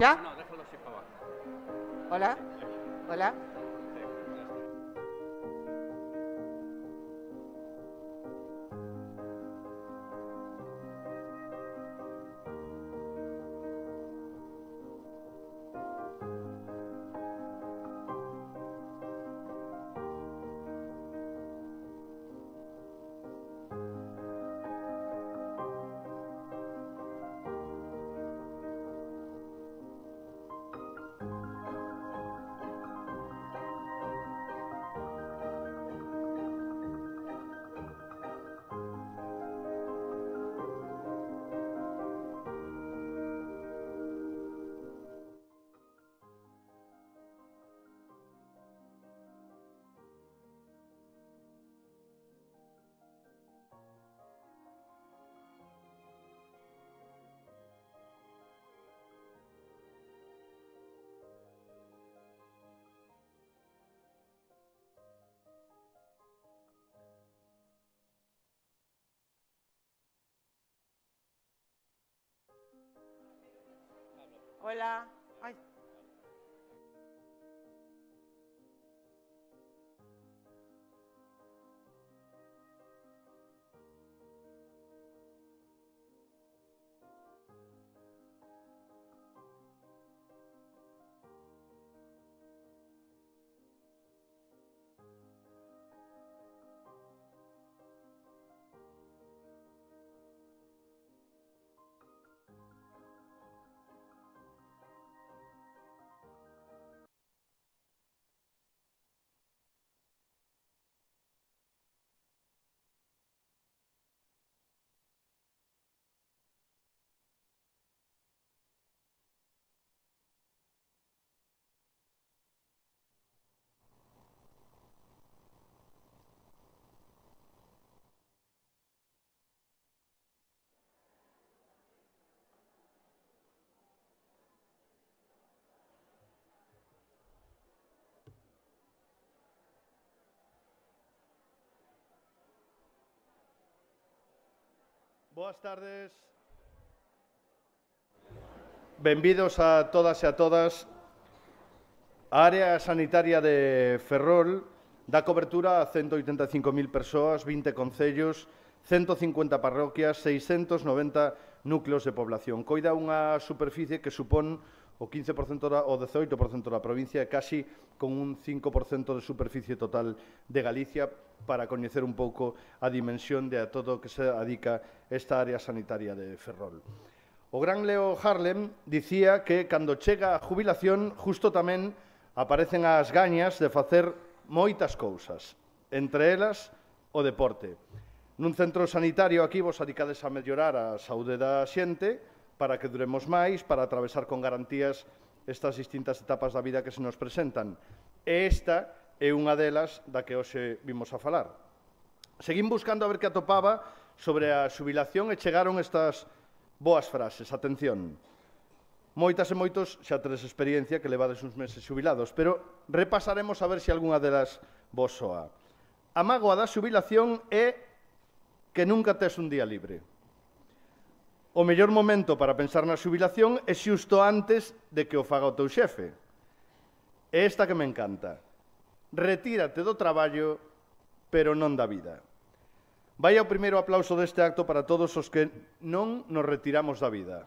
¿Ya? No, déjalo así para abajo. Hola. Hola. Hola. Ay. Boas tardes. Benvidos a todas e a todas. A área sanitaria de Ferrol dá cobertura a 185.000 persoas, 20 concellos, 150 parroquias, 690 núcleos de población. Coida unha superficie que supón o 15% o 18% da provincia e casi con un 5% de superficie total de Galicia para coñecer un pouco a dimensión de a todo o que se adica esta área sanitaria de Ferrol. O gran Leo Harlem dicía que cando chega a jubilación justo tamén aparecen as gañas de facer moitas cousas, entre elas o deporte. Nun centro sanitario aquí vos adicades a mellorar a saúde da xente para que duremos máis, para atravesar con garantías estas distintas etapas da vida que se nos presentan. E esta é unha delas da que hoxe vimos a falar. Seguín buscando a ver que atopaba sobre a xubilación e chegaron estas boas frases. Atención. Moitas e moitos xa tedes experiencia que levades uns meses xubilados, pero repasaremos a ver se algunha delas vos soa. A mágoa da xubilación é que nunca tes un día libre. O mellor momento para pensar na xubilación é xusto antes de que o faga o teu xefe. É esta que me encanta. Retírate do traballo, pero non da vida. Vai o primeiro aplauso deste acto para todos os que non nos retiramos da vida.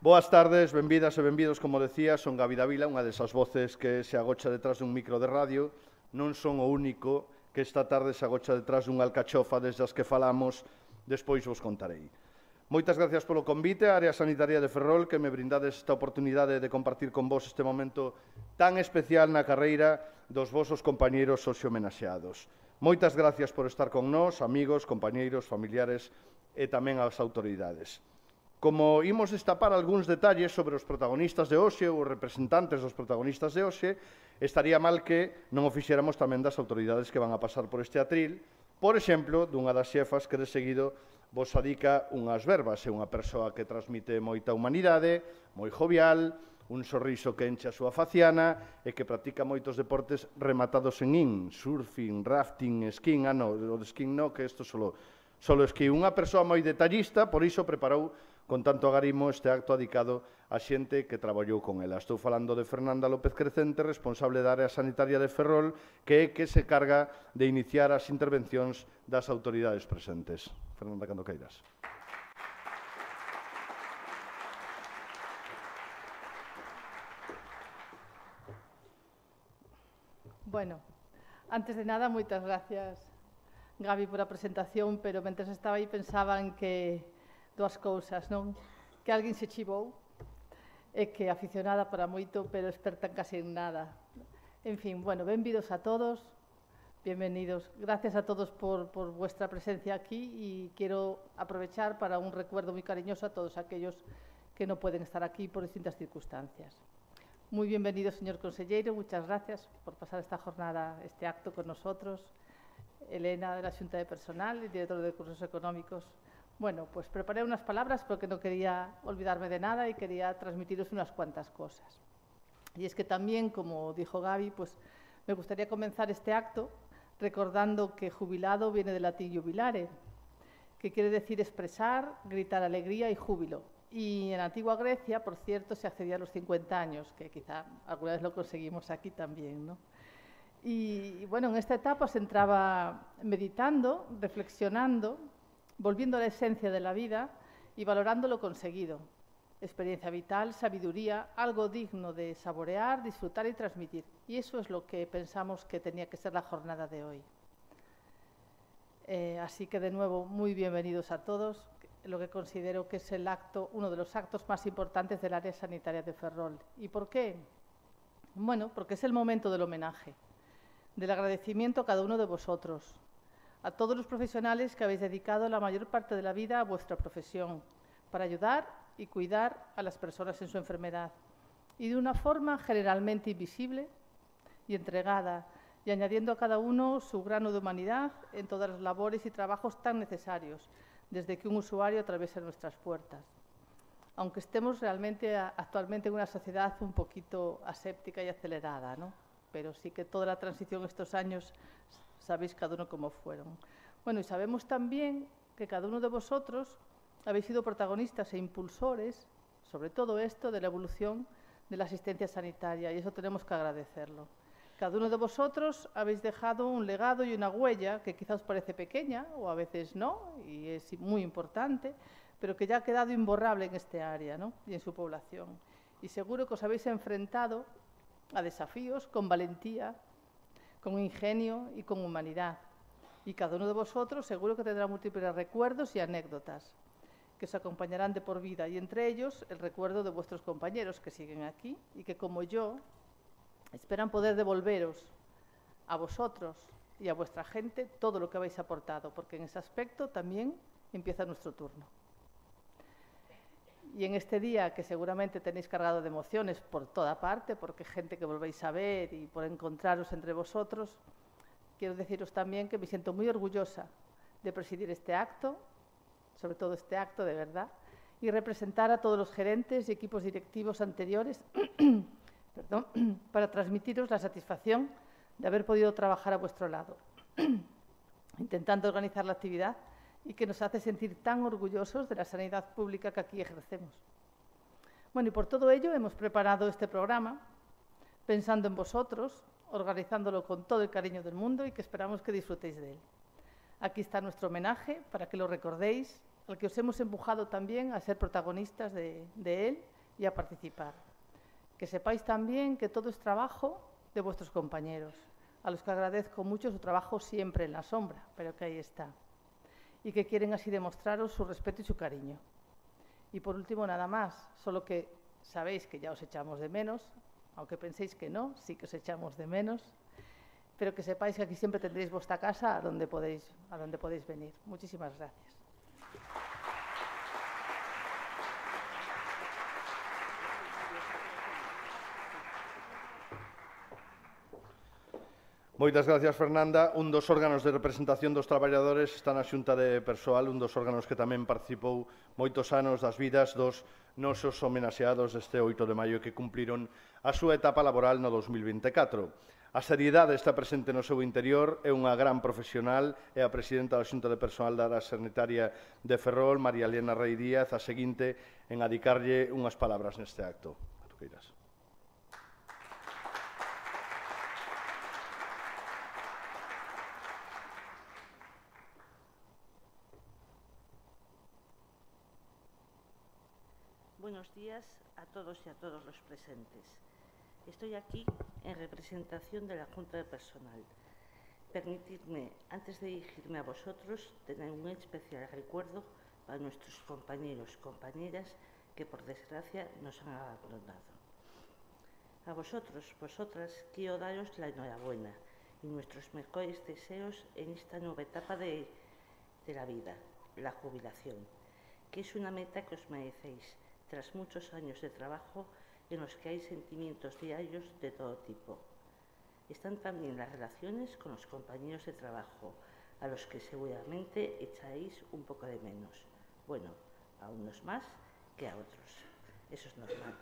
Boas tardes, benvidas e benvidos, como decía, son Gabi Davila, unha desas voces que se agocha detrás dun micro de radio. Non son o único que esta tarde se agocha detrás dunha alcachofa desde as que falamos, despois vos contarei. Moitas gracias polo convite á área sanitaria de Ferrol, que me brindades esta oportunidade de compartir con vos este momento tan especial na carreira dos vosos compañeiros homenaxeados. Moitas gracias por estar con nós, amigos, compañeiros, familiares e tamén ás autoridades. Como imos destapar algúns detalles sobre os protagonistas de hoxe ou os representantes dos protagonistas de hoxe, estaría mal que non o fixéramos tamén das autoridades que van a pasar por este atril. Por exemplo, dunha das xefas que de seguido vos adica unhas verbas. É unha persoa que transmite moita humanidade, moi jovial, un sorriso que enche a súa faciana e que practica moitos deportes rematados en in, surfing, rafting, esquín, o de esquín no, que isto solo esquí. Unha persoa moi detallista, por iso preparou con tanto agarimo este acto dedicado a xente que traballou con ela. Estou falando de Fernanda López Crecente, responsable da área sanitaria de Ferrol, que é que se carga de iniciar as intervencións das autoridades presentes. Fernanda, cando queiras. Bueno, antes de nada, moitas gracias, Gabi, por a presentación, pero mentres estaba aí pensaba en que dúas cousas, non? Que alguén se chivou e que aficionada para moito, pero experta en casi en nada. En fin, bueno, benvidos a todos, bienvenidos. Gracias a todos por vuestra presencia aquí y quiero aprovechar para un recuerdo muy cariñoso a todos aquellos que no pueden estar aquí por distintas circunstancias. Muy bienvenido, señor consellero, muchas gracias por pasar esta jornada, este acto con nosotros. Elena, de la Xunta de Personal, el director de Recursos Económicos. Bueno, pues preparé unas palabras porque no quería olvidarme de nada y quería transmitiros unas cuantas cosas. Y es que también, como dijo Gabi, pues me gustaría comenzar este acto recordando que jubilado viene del latín jubilare, que quiere decir expresar, gritar alegría y júbilo. Y en la antigua Grecia, por cierto, se accedía a los 50 años, que quizá alguna vez lo conseguimos aquí también, ¿no? Y bueno, en esta etapa se entraba meditando, reflexionando, volviendo a la esencia de la vida y valorando lo conseguido. Experiencia vital, sabiduría, algo digno de saborear, disfrutar y transmitir. Y eso es lo que pensamos que tenía que ser la jornada de hoy. Así que de nuevo, muy bienvenidos a todos. Lo que considero que es el acto, uno de los actos más importantes del área sanitaria de Ferrol. ¿Y por qué? Bueno, porque es el momento del homenaje, del agradecimiento a cada uno de vosotros, a todos los profesionales que habéis dedicado la mayor parte de la vida a vuestra profesión, para ayudar y cuidar a las personas en su enfermedad, y de una forma generalmente invisible y entregada, y añadiendo a cada uno su grano de humanidad en todas las labores y trabajos tan necesarios, desde que un usuario atraviesa nuestras puertas. Aunque estemos realmente actualmente en una sociedad un poquito aséptica y acelerada, ¿no? Pero sí que toda la transición estos años, sabéis cada uno cómo fueron. Bueno, y sabemos también que cada uno de vosotros habéis sido protagonistas e impulsores, sobre todo esto, de la evolución de la asistencia sanitaria, y eso tenemos que agradecerlo. Cada uno de vosotros habéis dejado un legado y una huella que quizá os parece pequeña, o a veces no, y es muy importante, pero que ya ha quedado imborrable en este área, ¿no? Y en su población. Y seguro que os habéis enfrentado a desafíos con valentía, con ingenio y con humanidad. Y cada uno de vosotros seguro que tendrá múltiples recuerdos y anécdotas que os acompañarán de por vida, y entre ellos el recuerdo de vuestros compañeros que siguen aquí y que, como yo, esperan poder devolveros a vosotros y a vuestra gente todo lo que habéis aportado, porque en ese aspecto también empieza nuestro turno. Y en este día, que seguramente tenéis cargado de emociones por toda parte, porque gente que volvéis a ver y por encontraros entre vosotros, quiero deciros también que me siento muy orgullosa de presidir este acto, sobre todo este acto de verdad, y representar a todos los gerentes y equipos directivos anteriores perdón, para transmitiros la satisfacción de haber podido trabajar a vuestro lado, intentando organizar la actividad y que nos hace sentir tan orgullosos de la sanidad pública que aquí ejercemos. Bueno, y por todo ello hemos preparado este programa pensando en vosotros, organizándolo con todo el cariño del mundo y que esperamos que disfrutéis de él. Aquí está nuestro homenaje para que lo recordéis, al que os hemos empujado también a ser protagonistas de él y a participar. Que sepáis también que todo es trabajo de vuestros compañeros, a los que agradezco mucho su trabajo siempre en la sombra, pero que ahí está, y que quieren así demostraros su respeto y su cariño. Y por último, nada más, solo que sabéis que ya os echamos de menos, aunque penséis que no, sí que os echamos de menos, pero que sepáis que aquí siempre tendréis vuestra casa a donde podéis venir. Muchísimas gracias. Moitas gracias, Fernanda. Un dos órganos de representación dos traballadores está na Xunta de Persoal, un dos órganos que tamén participou moitos anos das vidas dos nosos homenaxeados deste 8 de maio que cumpliron a súa etapa laboral no 2024. A seriedade está presente no seu interior, é unha gran profesional, é a presidenta da Xunta de Persoal da área sanitaria de Ferrol, María Elena Rei Díaz, a seguinte en adicarlle unhas palabras neste acto. A tu queiras. Buenos días a todos y a todos los presentes. Estoy aquí en representación de la Junta de Personal. Permitidme, antes de dirigirme a vosotros, tener un especial recuerdo para nuestros compañeros y compañeras que, por desgracia, nos han abandonado. A vosotros, vosotras, quiero daros la enhorabuena y nuestros mejores deseos en esta nueva etapa de la vida, la jubilación, que es una meta que os merecéis tras muchos años de trabajo en los que hay sentimientos diarios de todo tipo. Están también las relaciones con los compañeros de trabajo, a los que seguramente echaréis un poco de menos. Bueno, a unos más que a otros. Eso es normal.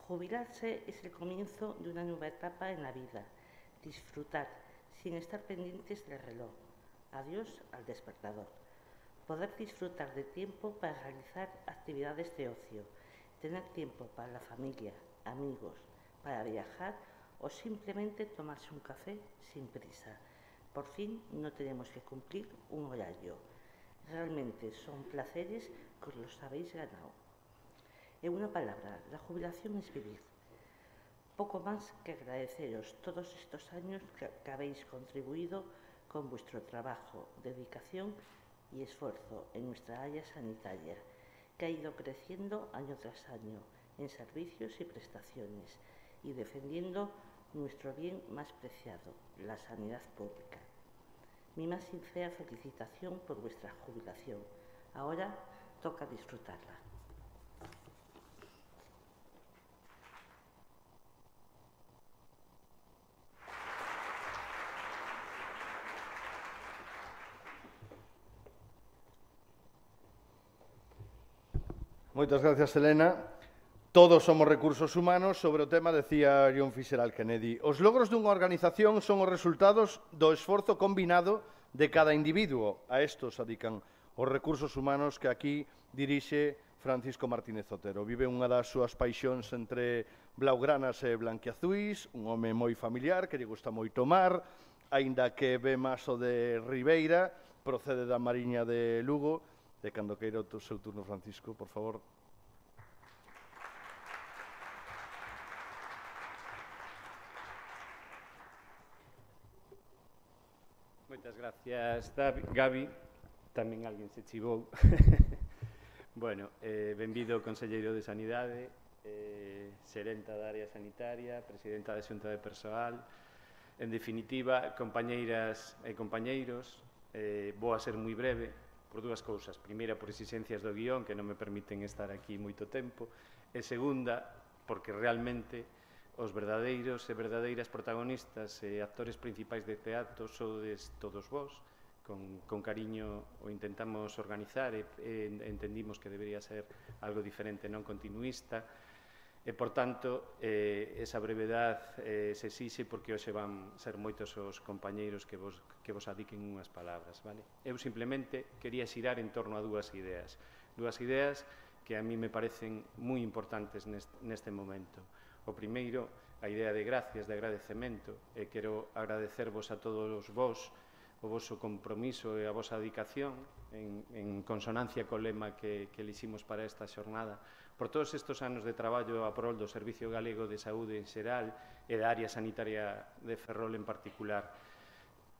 Jubilarse es el comienzo de una nueva etapa en la vida. Disfrutar, sin estar pendientes del reloj. Adiós al despertador. Poder disfrutar de tiempo para realizar actividades de ocio, tener tiempo para la familia, amigos, para viajar o simplemente tomarse un café sin prisa. Por fin no tenemos que cumplir un horario. Realmente son placeres que os los habéis ganado. En una palabra, la jubilación es vivir. Poco más que agradeceros todos estos años que habéis contribuido con vuestro trabajo, dedicación y esfuerzo en nuestra área sanitaria, que ha ido creciendo año tras año en servicios y prestaciones y defendiendo nuestro bien más preciado, la sanidad pública. Mi más sincera felicitación por vuestra jubilación. Ahora toca disfrutarla. Moitas gracias, Elena. Todos somos recursos humanos. Sobre o tema, decía John F. Kennedy, os logros dunha organización son os resultados do esforzo combinado de cada individuo. A estos adican os recursos humanos que aquí dirixe Francisco Martínez Otero. Vive unha das súas paixóns entre blaugranas e blanquiazuis, un home moi familiar que lle gusta moito mar, aínda que ve maso de Ribeira, procede da Mariña de Lugo. De cando queira o seu turno, Francisco, por favor. Moitas gracias, Gabi. Tamén alguén se chivou. Bueno, benvido conselleiro de Sanidade, xerenta da área sanitaria, presidenta da Xunta de Persoal. En definitiva, compañeiras e compañeiros, vou a ser moi breve, por dúas cousas. Primeira, por exigencias do guión, que non me permiten estar aquí moito tempo. E segunda, porque realmente os verdadeiros e verdadeiras protagonistas e actores principais de teatro sodes todos vós. Con cariño o intentamos organizar e entendimos que debería ser algo diferente, non continuista. E, por tanto, esa brevedade se exixe porque hoxe van ser moitos os compañeiros que vos adiquen unhas palabras. Eu simplemente quería xirar en torno a dúas ideas que a mí me parecen moi importantes neste momento. O primeiro, a idea de gracias, de agradecemento, e quero agradecervos a todos vós o voso compromiso e a vosa dedicación en consonancia co lema que eliximos para esta xornada, por todos estes anos de traballo a prol do Servicio Galego de Saúde en xeral e da área sanitaria de Ferrol en particular.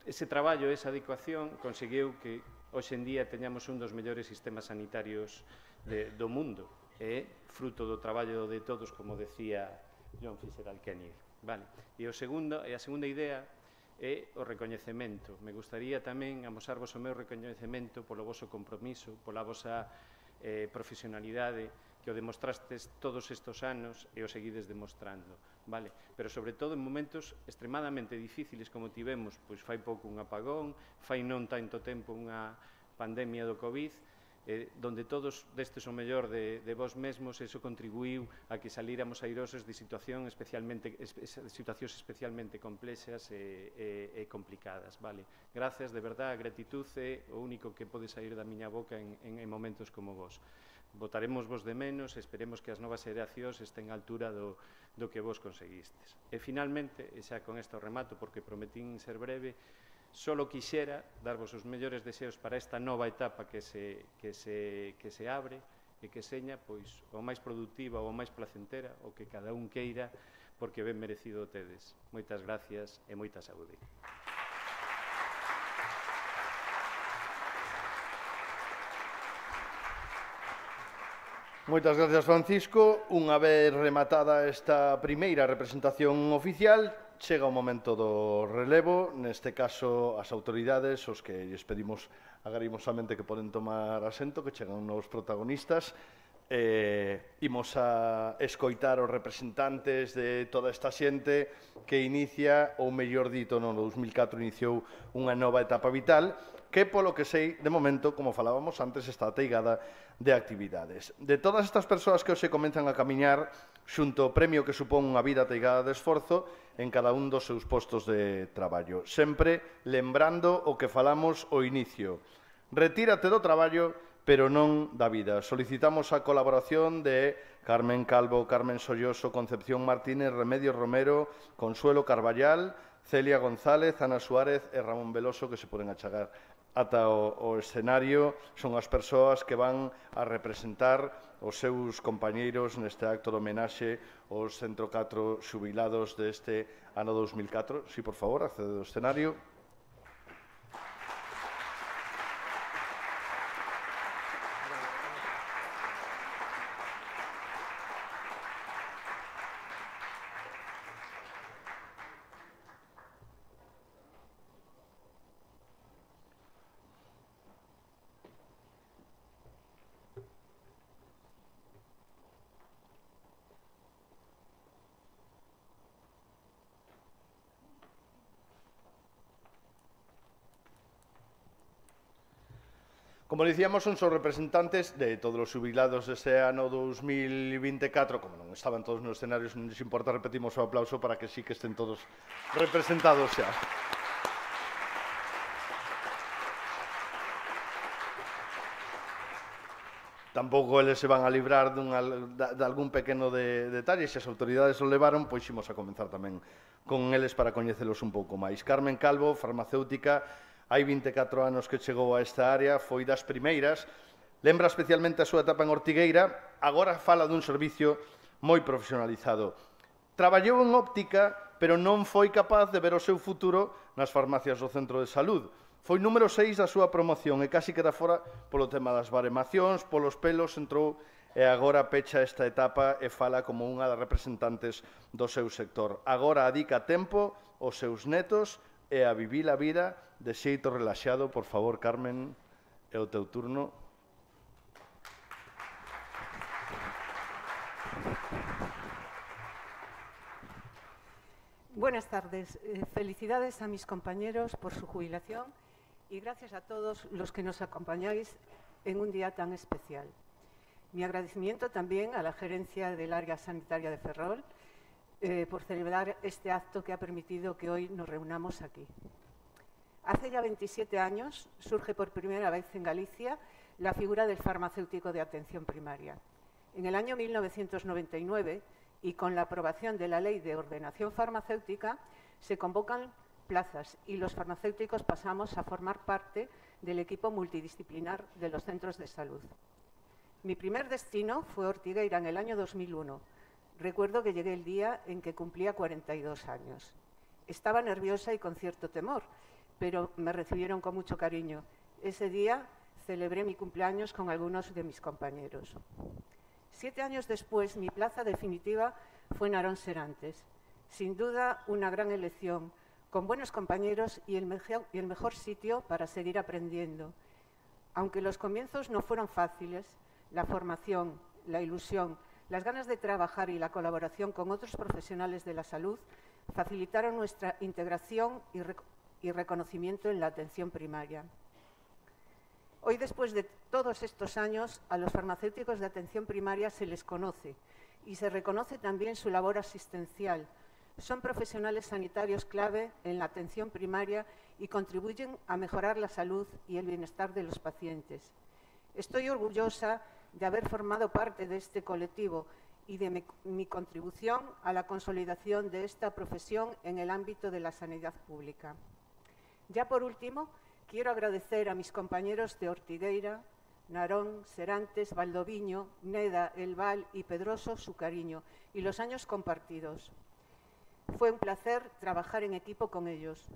Ese traballo, esa adecuación, conseguiu que hoxe en día teñamos un dos mellores sistemas sanitarios do mundo. É fruto do traballo de todos, como decía John F. Kennedy. E a segunda idea é o recoñecemento. Me gustaría tamén amosarvos o meu recoñecemento polo voso compromiso, pola vosa profesionalidade, que o demostrastes todos estes anos e o seguides demostrando. Pero, sobre todo, en momentos extremadamente difíciles como tivemos, pois fai pouco un apagón, fai non tanto tempo unha pandemia do COVID, donde todos destes o mellor de vos mesmos, eso contribuiu a que salíramos airosos de situacións especialmente complexas e complicadas. Grazas, de verdade, a gratitud é o único que pode sair da miña boca en momentos como vos. Votaremos vos de menos e esperemos que as novas xeracións estén á altura do que vos conseguistes. E, finalmente, e xa con isto remato, porque prometín ser breve, solo quixera darvos os mellores deseos para esta nova etapa que se abre e que seña pois o máis productiva ou o máis placentera, o que cada un queira, porque ben merecido tedes. Moitas gracias e moita saúde. Moitas gracias, Francisco. Unha vez rematada esta primeira representación oficial, chega o momento do relevo, neste caso as autoridades, os que lles pedimos agarimosamente que poden tomar asento, que chegan novos protagonistas. Imos a escoitar os representantes de toda esta xente que inicia, ou mellor dito, no 2004 iniciou unha nova etapa vital, que, polo que sei, de momento, como falábamos antes, está ateigada de actividades. De todas estas persoas que hoxe comenzan a camiñar xunto ao premio que supón unha vida ateigada de esforzo en cada un dos seus postos de traballo. Sempre lembrando o que falamos ao inicio. Retírate do traballo, pero non da vida. Solicitamos a colaboración de Carmen Calvo, Carmen Solloso, Concepción Martínez, Remedios Romero, Consuelo Carballal, Celia González, Ana Suárez e Ramón Veloso, que se poden achegar ata o escenario. Son as persoas que van a representar os seus compañeiros neste acto de homenaxe aos 104 xubilados deste ano 2004. Si, por favor, accede ao escenario. Como dicíamos, son os representantes de todos os xubilados deste ano 2024. Como non estaban todos nos escenarios, non les importa, repetimos o aplauso para que sí que estén todos representados xa. Tampouco eles se van a librar de algún pequeno detalle. Se as autoridades o levaron, pois imos a comenzar tamén con eles para coñecelos un pouco máis. Carmen Calvo, farmacéutica, hai 24 anos que chegou a esta área, foi das primeiras, lembra especialmente a súa etapa en Ortigueira, agora fala dun servicio moi profesionalizado. Traballou en óptica, pero non foi capaz de ver o seu futuro nas farmacias do centro de salud. Foi número 6 da súa promoción e casi queda fora polo tema das baremacións, polos pelos, entrou e agora pecha esta etapa e fala como unha das representantes do seu sector. Agora adica tempo aos seus netos e a vivir a vida de xeito relaxado. Por favor, Carmen, é o teu turno. Buenas tardes. Felicidades a mis compañeros por su jubilación y gracias a todos los que nos acompañáis en un día tan especial. Mi agradecimiento también a la gerencia del área sanitaria de Ferrol por celebrar este acto que ha permitido que hoy nos reunamos aquí. Hace ya 27 años surge por primera vez en Galicia la figura del farmacéutico de atención primaria. En el año 1999, y con la aprobación de la Ley de Ordenación Farmacéutica, se convocan plazas y los farmacéuticos pasamos a formar parte del equipo multidisciplinar de los centros de salud. Mi primer destino fue Ortigueira en el año 2001. Recuerdo que llegué el día en que cumplía 42 años. Estaba nerviosa y con cierto temor, pero me recibieron con mucho cariño. Ese día celebré mi cumpleaños con algunos de mis compañeros. 7 años después, mi plaza definitiva fue en Arón Serantes. Sin duda, una gran elección, con buenos compañeros y el mejor sitio para seguir aprendiendo. Aunque los comienzos no fueron fáciles, la formación, la ilusión, las ganas de trabajar y la colaboración con otros profesionales de la salud facilitaron nuestra integración y reconocimiento en la atención primaria. Hoy, después de todos estos años, a los farmacéuticos de atención primaria se les conoce y se reconoce también su labor asistencial. Son profesionales sanitarios clave en la atención primaria y contribuyen a mejorar la salud y el bienestar de los pacientes. Estoy orgullosa de haber formado parte de este colectivo y de mi contribución a la consolidación de esta profesión en el ámbito de la sanidad pública. Ya por último, quiero agradecer a mis compañeros de Ortigueira, Narón, Serantes, Valdoviño, Neda, El Val y Pedroso su cariño y los años compartidos. Fue un placer trabajar en equipo con ellos.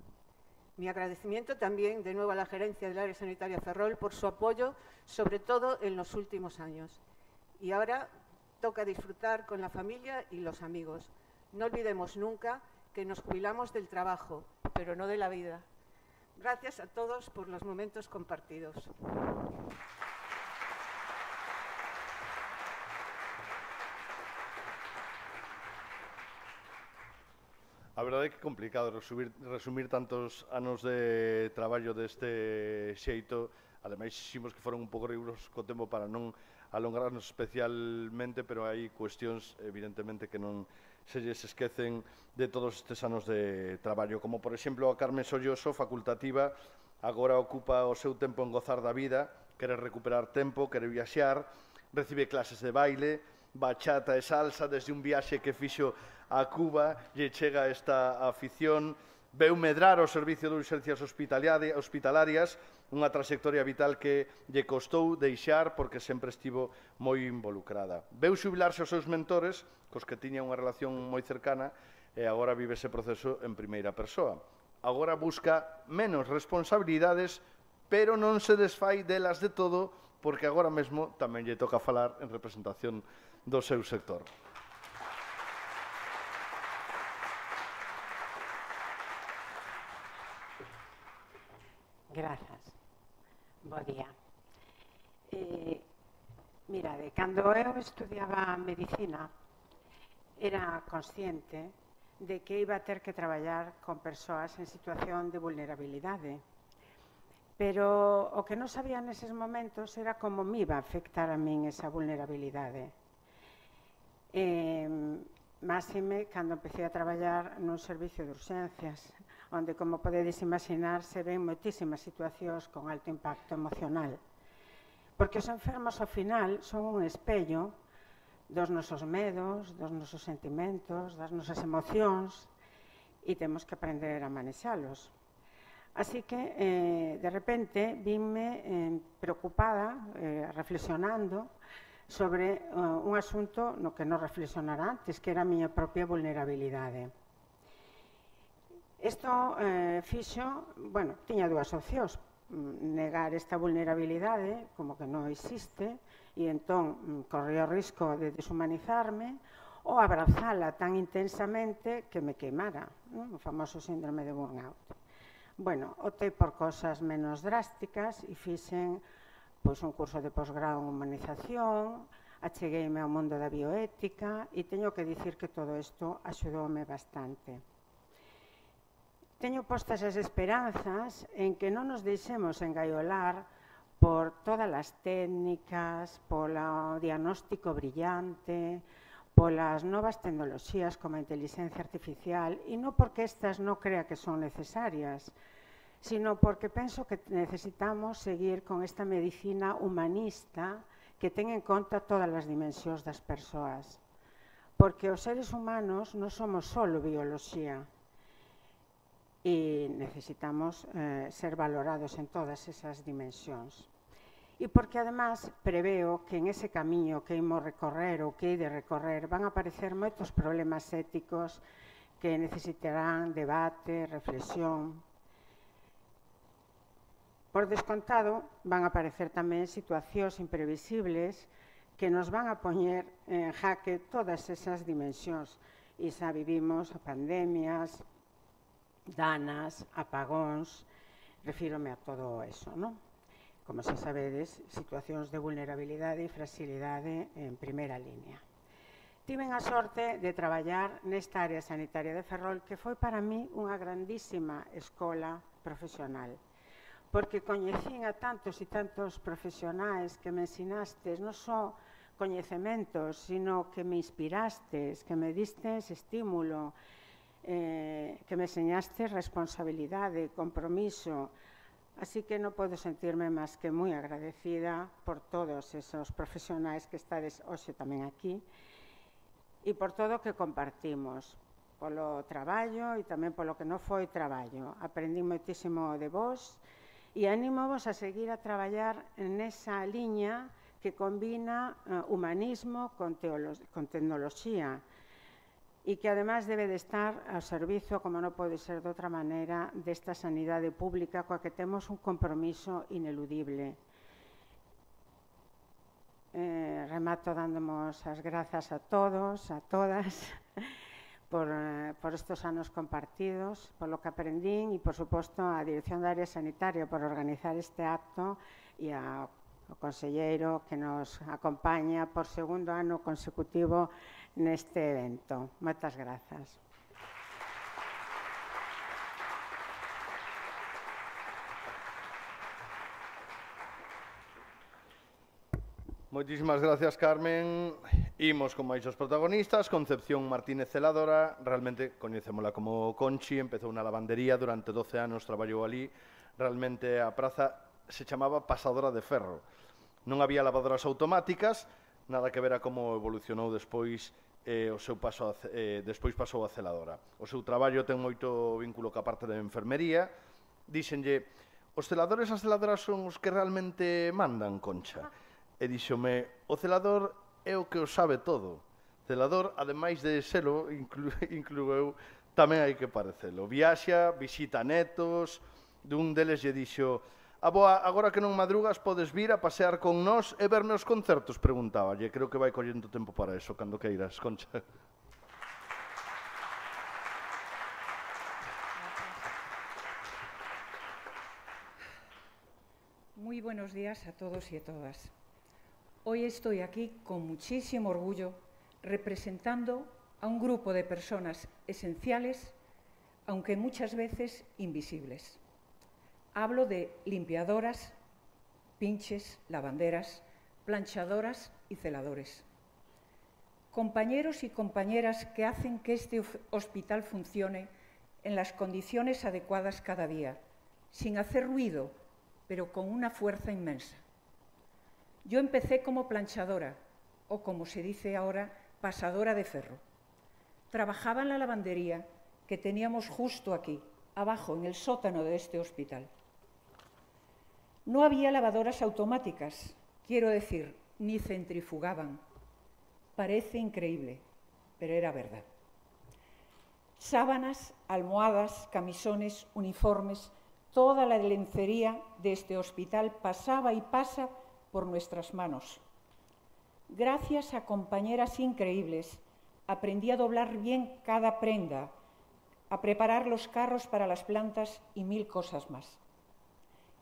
Mi agradecimiento también de nuevo a la gerencia del área sanitaria Ferrol por su apoyo, sobre todo en los últimos años. Y ahora toca disfrutar con la familia y los amigos. No olvidemos nunca que nos jubilamos del trabajo, pero no de la vida. Gracias a todos por los momentos compartidos. A verdade é que é complicado resumir tantos anos de traballo deste xeito. Ademais, ximos que foron un pouco rigurosos co tempo para non alongarnos especialmente, pero hai cuestións, evidentemente, que non se lles esquecen de todos estes anos de traballo. Como, por exemplo, a Carmen Solloso, facultativa, agora ocupa o seu tempo en gozar da vida, quere recuperar tempo, quere viaxar, recibe clases de baile, bachata e salsa, desde un viaxe que fixo a Cuba, lle chega esta afición, veu medrar o servicio de urxencias hospitalarias, unha trayectoria vital que lle costou deixar porque sempre estivo moi involucrada. Veu xubilarse os seus mentores, cos que tiña unha relación moi cercana, e agora vive ese proceso en primeira persoa. Agora busca menos responsabilidades, pero non se desfai delas de todo, porque agora mesmo tamén lle toca falar en representación do seu sector. Grazas. Bo día. Mirade, cando eu estudiaba medicina, era consciente de que iba a ter que traballar con persoas en situación de vulnerabilidade. Pero o que non sabía neses momentos era como me iba a afectar a min esa vulnerabilidade. Máxime cando empecé a traballar nun servicio de urxencias, onde, como podedes imaginar, se ven moitísimas situacións con alto impacto emocional. Porque os enfermos, ao final, son un espello dos nosos medos, dos nosos sentimentos, das nosas emocións, e temos que aprender a manexalos. Así que, de repente, vime preocupada, reflexionando sobre un asunto no que non reflexionara antes, que era a miña propia vulnerabilidade. Isto fixo, bueno, tiña dúas opcións, negar esta vulnerabilidade como que non existe e entón corría o risco de deshumanizarme ou abrazala tan intensamente que me queimara, o famoso síndrome de burnout. Bueno, optei por cosas menos drásticas e fixen un curso de posgrado en humanización, achegueime ao mundo da bioética e teño que dicir que todo isto axudoume bastante. Teño postas as esperanzas en que non nos deixemos engaiolar por todas as técnicas, polo diagnóstico brillante, polas novas tecnoloxías como a inteligencia artificial, e non porque estas non crea que son necesarias, sino porque penso que necesitamos seguir con esta medicina humanista que ten en conta todas as dimensións das persoas. Porque os seres humanos non somos só bioloxía, e necesitamos ser valorados en todas esas dimensións. E porque, además, preveo que en ese camiño que imos recorrer ou que hai de recorrer van a aparecer moitos problemas éticos que necesitarán debate, reflexión. Por descontado, van a aparecer tamén situacións imprevisibles que nos van a poñer en jaque todas esas dimensións. E xa vivimos pandemias, danas, apagóns, refírome a todo eso, non? Como xa sabedes, situacións de vulnerabilidade e fragilidade en primeira línea. Tiven a sorte de traballar nesta área sanitaria de Ferrol, que foi para mí unha grandísima escola profesional, porque coñecín a tantos e tantos profesionais que me ensinastes, non só coñecementos, sino que me inspirastes, que me distes estímulo, que me enseñastes responsabilidade, compromiso. Así que non podo sentirme máis que moi agradecida por todos esos profesionais que estades hoxe tamén aquí e por todo o que compartimos, polo traballo e tamén polo que non foi traballo. Aprendí moitísimo de vos e anímovos a seguir a traballar nesa liña que combina humanismo con tecnoloxía e que además debe de estar ao servizo, como non pode ser de outra maneira, desta sanidade pública coa que temos un compromiso ineludible. Remato dándomos as grazas a todos, a todas, por estos anos compartidos, por lo que aprendín e, por suposto, a Dirección da Área Sanitaria por organizar este acto e ao conselleiro que nos acompaña por segundo ano consecutivo neste evento. Moitas grazas. Moitísimas gracias, Carmen. Imos con máis os protagonistas. Concepción Martínez Celadora, realmente coñecémola como Conchi, empezou na lavandería, durante 12 anos traballou ali. Realmente a praza se chamaba Pasadora de Ferro. Non había lavadoras automáticas, nada que ver a como evolucionou despois o seu paso despois pasou a celadora. O seu traballo ten moito vínculo ca parte de enfermería. Díxenlle, os celadores e as celadoras son os que realmente mandan, Concha. E díxome, o celador é o que o sabe todo. Celador, ademais de selo, inclueu, tamén hai que parecelo. Viaxa, visita netos, dun deles lle dixo, aboa, agora que non madrugas, podes vir a pasear con nós e verme os concertos, preguntáballe. Creo que vai collendo tempo para eso, cando queiras, Concha. Muy buenos días a todos y a todas. Hoy estoy aquí con muchísimo orgullo representando a un grupo de personas esenciales, aunque muchas veces invisibles. Hablo de limpiadoras, pinches, lavanderas, planchadoras y celadores. Compañeros y compañeras que hacen que este hospital funcione en las condiciones adecuadas cada día, sin hacer ruido, pero con una fuerza inmensa. Yo empecé como planchadora, o como se dice ahora, pasadora de ferro. Trabajaba en la lavandería que teníamos justo aquí, abajo, en el sótano de este hospital. No había lavadoras automáticas, quiero decir, ni centrifugaban. Parece increíble, pero era verdad. Sábanas, almohadas, camisones, uniformes, toda la lencería de este hospital pasaba y pasa por nuestras manos. Gracias a compañeras increíbles, aprendí a doblar bien cada prenda, a preparar los carros para las plantas y 1000 cosas más.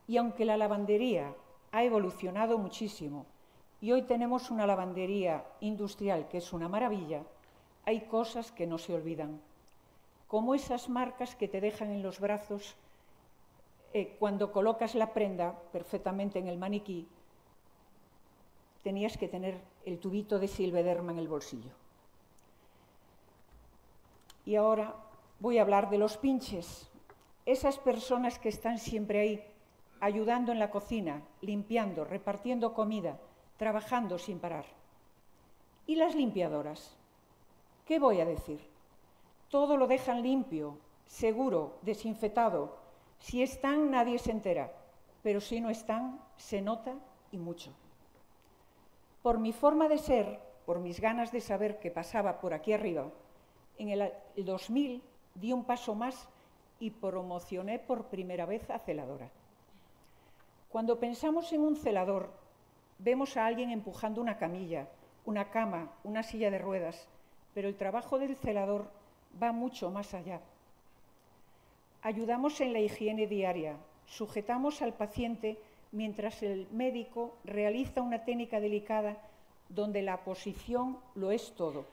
Y aunque la lavandería ha evolucionado muchísimo y hoy tenemos una lavandería industrial que es una maravilla, hay cosas que no se olvidan, como esas marcas que te dejan en los brazos cuando colocas la prenda perfectamente en el maniquí, tenías que tener el tubito de Silvederma en el bolsillo. Y ahora voy a hablar de los pinches, esas personas que están siempre ahí, ayudando en la cocina, limpiando, repartiendo comida, trabajando sin parar. ¿Y las limpiadoras? ¿Qué voy a decir? Todo lo dejan limpio, seguro, desinfectado. Si están, nadie se entera, pero si no están, se nota y mucho. Por mi forma de ser, por mis ganas de saber qué pasaba por aquí arriba, en el 2000 di un paso más y promocioné por primera vez a celadora. Cuando pensamos en un celador, vemos a alguien empujando una camilla, una cama, una silla de ruedas, pero el trabajo del celador va mucho más allá. Ayudamos en la higiene diaria, sujetamos al paciente mientras el médico realiza una técnica delicada donde la posición lo es todo.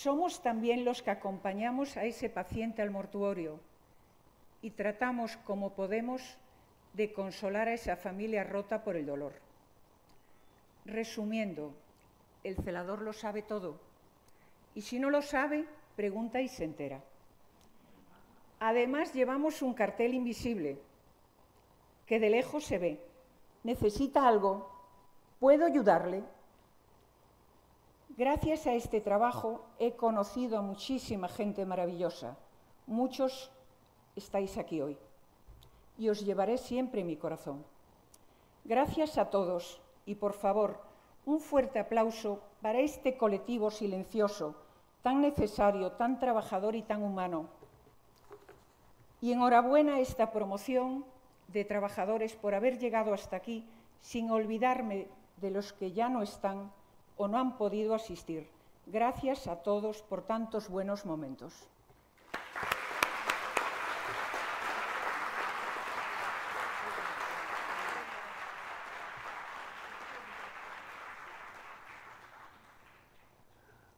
somos también los que acompañamos a ese paciente al mortuorio y tratamos como podemos de consolar a esa familia rota por el dolor. Resumiendo, el celador lo sabe todo y si no lo sabe, pregunta y se entera. Además, llevamos un cartel invisible que de lejos se ve. ¿Necesita algo? ¿Puedo ayudarle? Gracias a este trabajo he conocido a muchísima gente maravillosa. Muchos estáis aquí hoy y os llevaré siempre en mi corazón. Gracias a todos y, por favor, un fuerte aplauso para este colectivo silencioso, tan necesario, tan trabajador y tan humano. Y enhorabuena a esta promoción de trabajadores por haber llegado hasta aquí sin olvidarme de los que ya no están o no han podido asistir. Gracias a todos por tantos buenos momentos.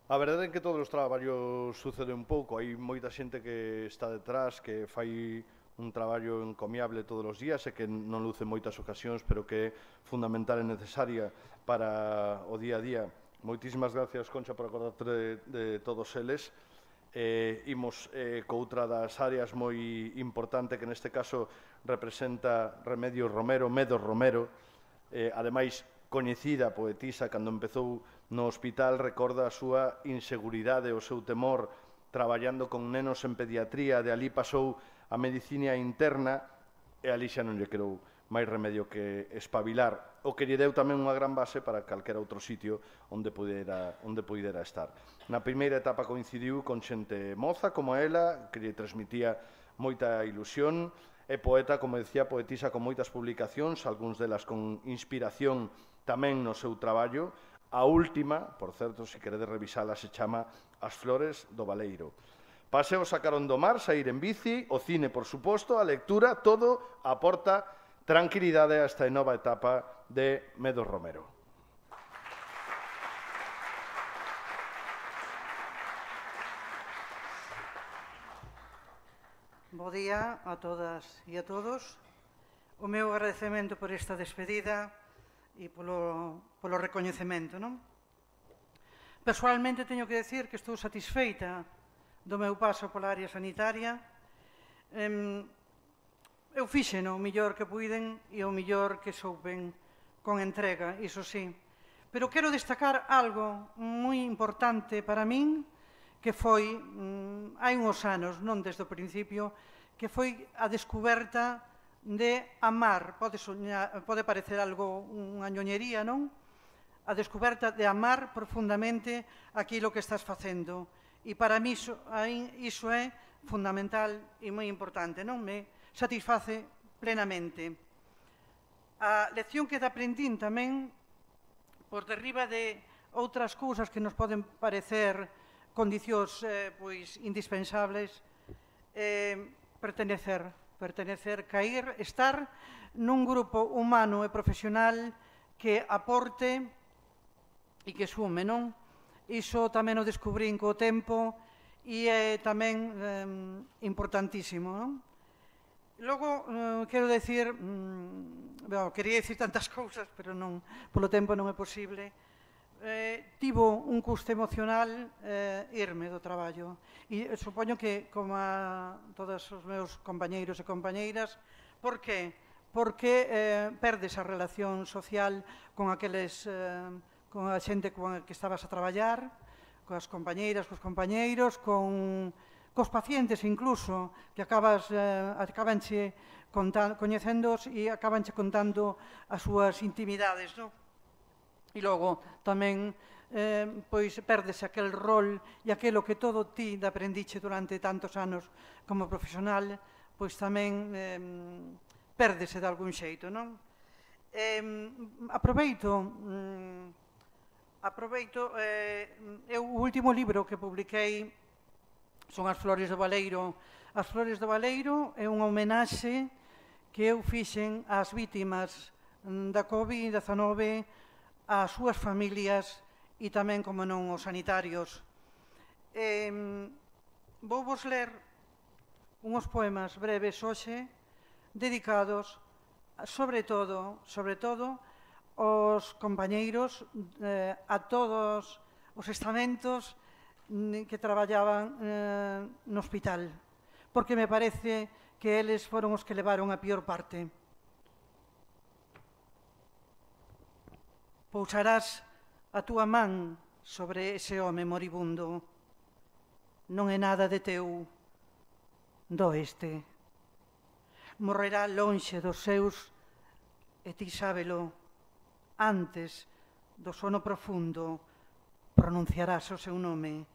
A verdade é que todos os traballos sucede un pouco, hai moita xente que está detrás, que fai un traballo encomiable todos os días e que non luce moitas ocasións, pero que é fundamental e necesaria para o día a día. Moitísimas gracias, Concha, por acordarte de todos eles. Imos co outra das áreas moi importante, que neste caso representa Remedios Romero, Medos Romero, ademais coñecida poetisa, cando empezou no hospital, recorda a súa inseguridade, o seu temor, traballando con nenos en pediatría, de ali pasou a medicina interna e ali xa non lle quedou máis remedio que espabilar, o que lle deu tamén unha gran base para calquera outro sitio onde pudera estar. Na primeira etapa coincidiu con xente moza como ela, que lle transmitía moita ilusión, é poeta, como decía, poetisa con moitas publicacións, algúns delas con inspiración tamén no seu traballo. A última, por certo, se queredes revisala, se chama As flores do Baleiro. Paseos a carón do mar, saír en bici, o cine, por suposto, a lectura, todo aporta tranquilidade a esta nova etapa de Medos Romero. Bo día a todas e a todos. O meu agradecemento por esta despedida e polo recoñecemento, non? Persoalmente teño que decir que estou satisfeita do meu paso pola área sanitaria. Eu fixeno o mellor que puiden e o mellor que souben con entrega, iso sí. Pero quero destacar algo moi importante para min, que foi, hai uns anos, non desde o principio, que foi a descuberta de amar. Pode parecer algo unha ñoñería, non? A descuberta de amar profundamente aquilo que estás facendo. E para mí iso é fundamental e moi importante, non? Me satisface plenamente. A lección que aprendín tamén, por derriba de outras cousas que nos poden parecer condicións indispensables, pertenecer, caer, estar nun grupo humano e profesional que aporte e que sume, non? Iso tamén o descubrín co tempo e é tamén importantísimo, non? Logo, quero decir, quería dicir tantas cousas, pero non, polo tempo non é posible. Tivo un custo emocional irme do traballo e supoño que como a todos os meus compañeiros e compañeiras. Por que? Porque perdes a relación social con aqueles con a xente con a que estabas a traballar, coas compañeiras, cos compañeiros, cos pacientes incluso, que acabanche coñecendos e acabanche contando as súas intimidades, non? E logo tamén perdes aquel rol e aquelo que todo ti aprendiche durante tantos anos como profesional, pois tamén pérdese de algún xeito, non? Aproveito o último libro que publiquei son As flores do Baleiro. As flores do Baleiro é unha homenaxe que eu fixen ás vítimas da COVID-19, ás súas familias e tamén, como non, os sanitarios. Vou vos ler unhos poemas breves hoxe dedicados sobre todo aos compañeiros, a todos os estamentos que traballaban no hospital, porque me parece que eles foron os que levaron a pior parte. Pousarás a túa man sobre ese home moribundo. Non é nada de teu, doeste. Morrerá lonxe dos seus e ti sábelo. Antes do sono profundo pronunciarás o seu nome.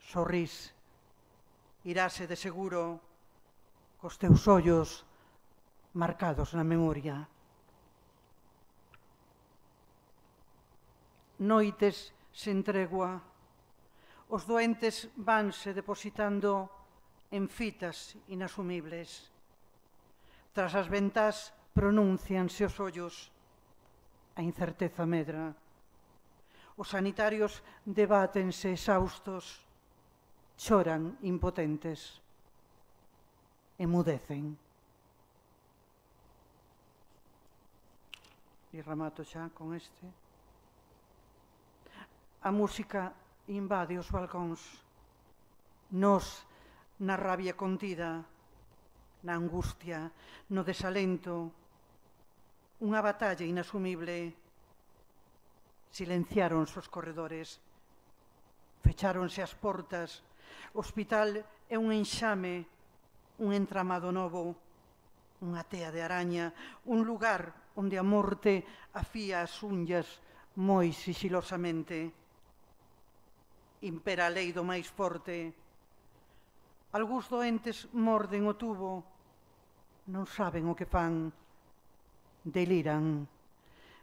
Sorrís, iráse de seguro cos teus ollos marcados na memoria. Noites sen tregua, os doentes vanse depositando en fitas inasumibles. Tras as ventás pronúncianse os ollos, a incerteza medra. Os sanitarios debátense exaustos, choran impotentes, emudecen. E remato xa con este. A música invade os balcóns. Nos, na rabia contida, na angustia, no desalento, unha batalla inasumible. Silenciáronse os corredores, fecháronse as portas. O hospital é un enxame, un entramado novo, unha tea de araña, un lugar onde a morte afía as unllas moi sigilosamente. Impera a lei do máis forte. Algúns doentes morden o tubo, non saben o que fan, deliran.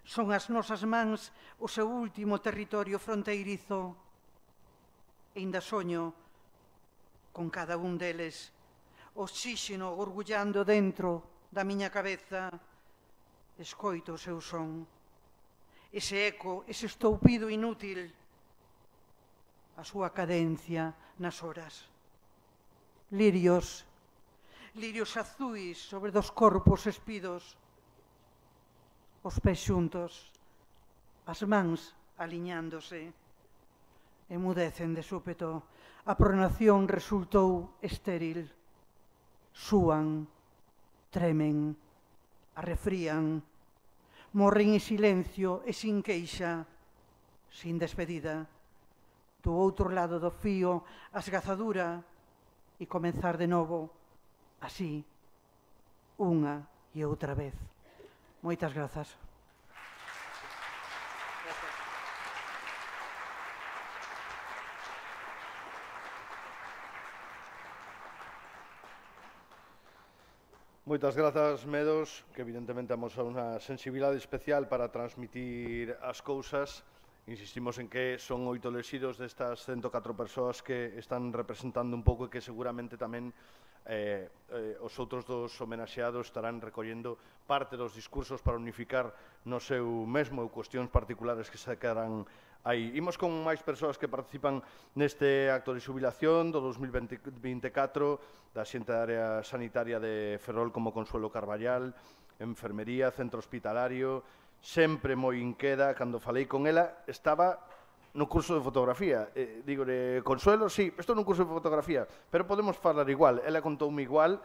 Son as nosas mans o seu último territorio fronteirizo. E ainda soño con cada un deles, oxíxeno gorgullando dentro da miña cabeza. Escoito o seu son, ese eco, ese estoupido inútil, a súa cadencia nas horas. Lirios, lirios azuis sobre dos corpos espidos, os pés xuntos, as mans aliñándose, emudecen de súpeto. A pronación resultou estéril. Súan, tremen, arrefrían, morren en silencio e sin queixa, sin despedida. Do outro lado do fío, a esgazadura e comenzar de novo, así, unha e outra vez. Moitas grazas. Moitas grazas, Medos, que evidentemente temos unha sensibilidade especial para transmitir as cousas. Insistimos en que son 8 lexidos destas 104 persoas que están representando un pouco e que seguramente tamén os outros dos homenaxeados estarán recollendo parte dos discursos para unificar no seu mesmo ou cuestións particulares que se quedarán aí. Imos con máis persoas que participan neste acto de xubilación do 2024 da xente da área sanitaria de Ferrol como Consuelo Carballal, enfermería, centro hospitalario. Sempre moi inqueda, cando falei con ela, estaba no curso de fotografía. Dígole, Consuelo, sí, estou nun curso de fotografía, pero podemos falar igual. Ela contoume igual,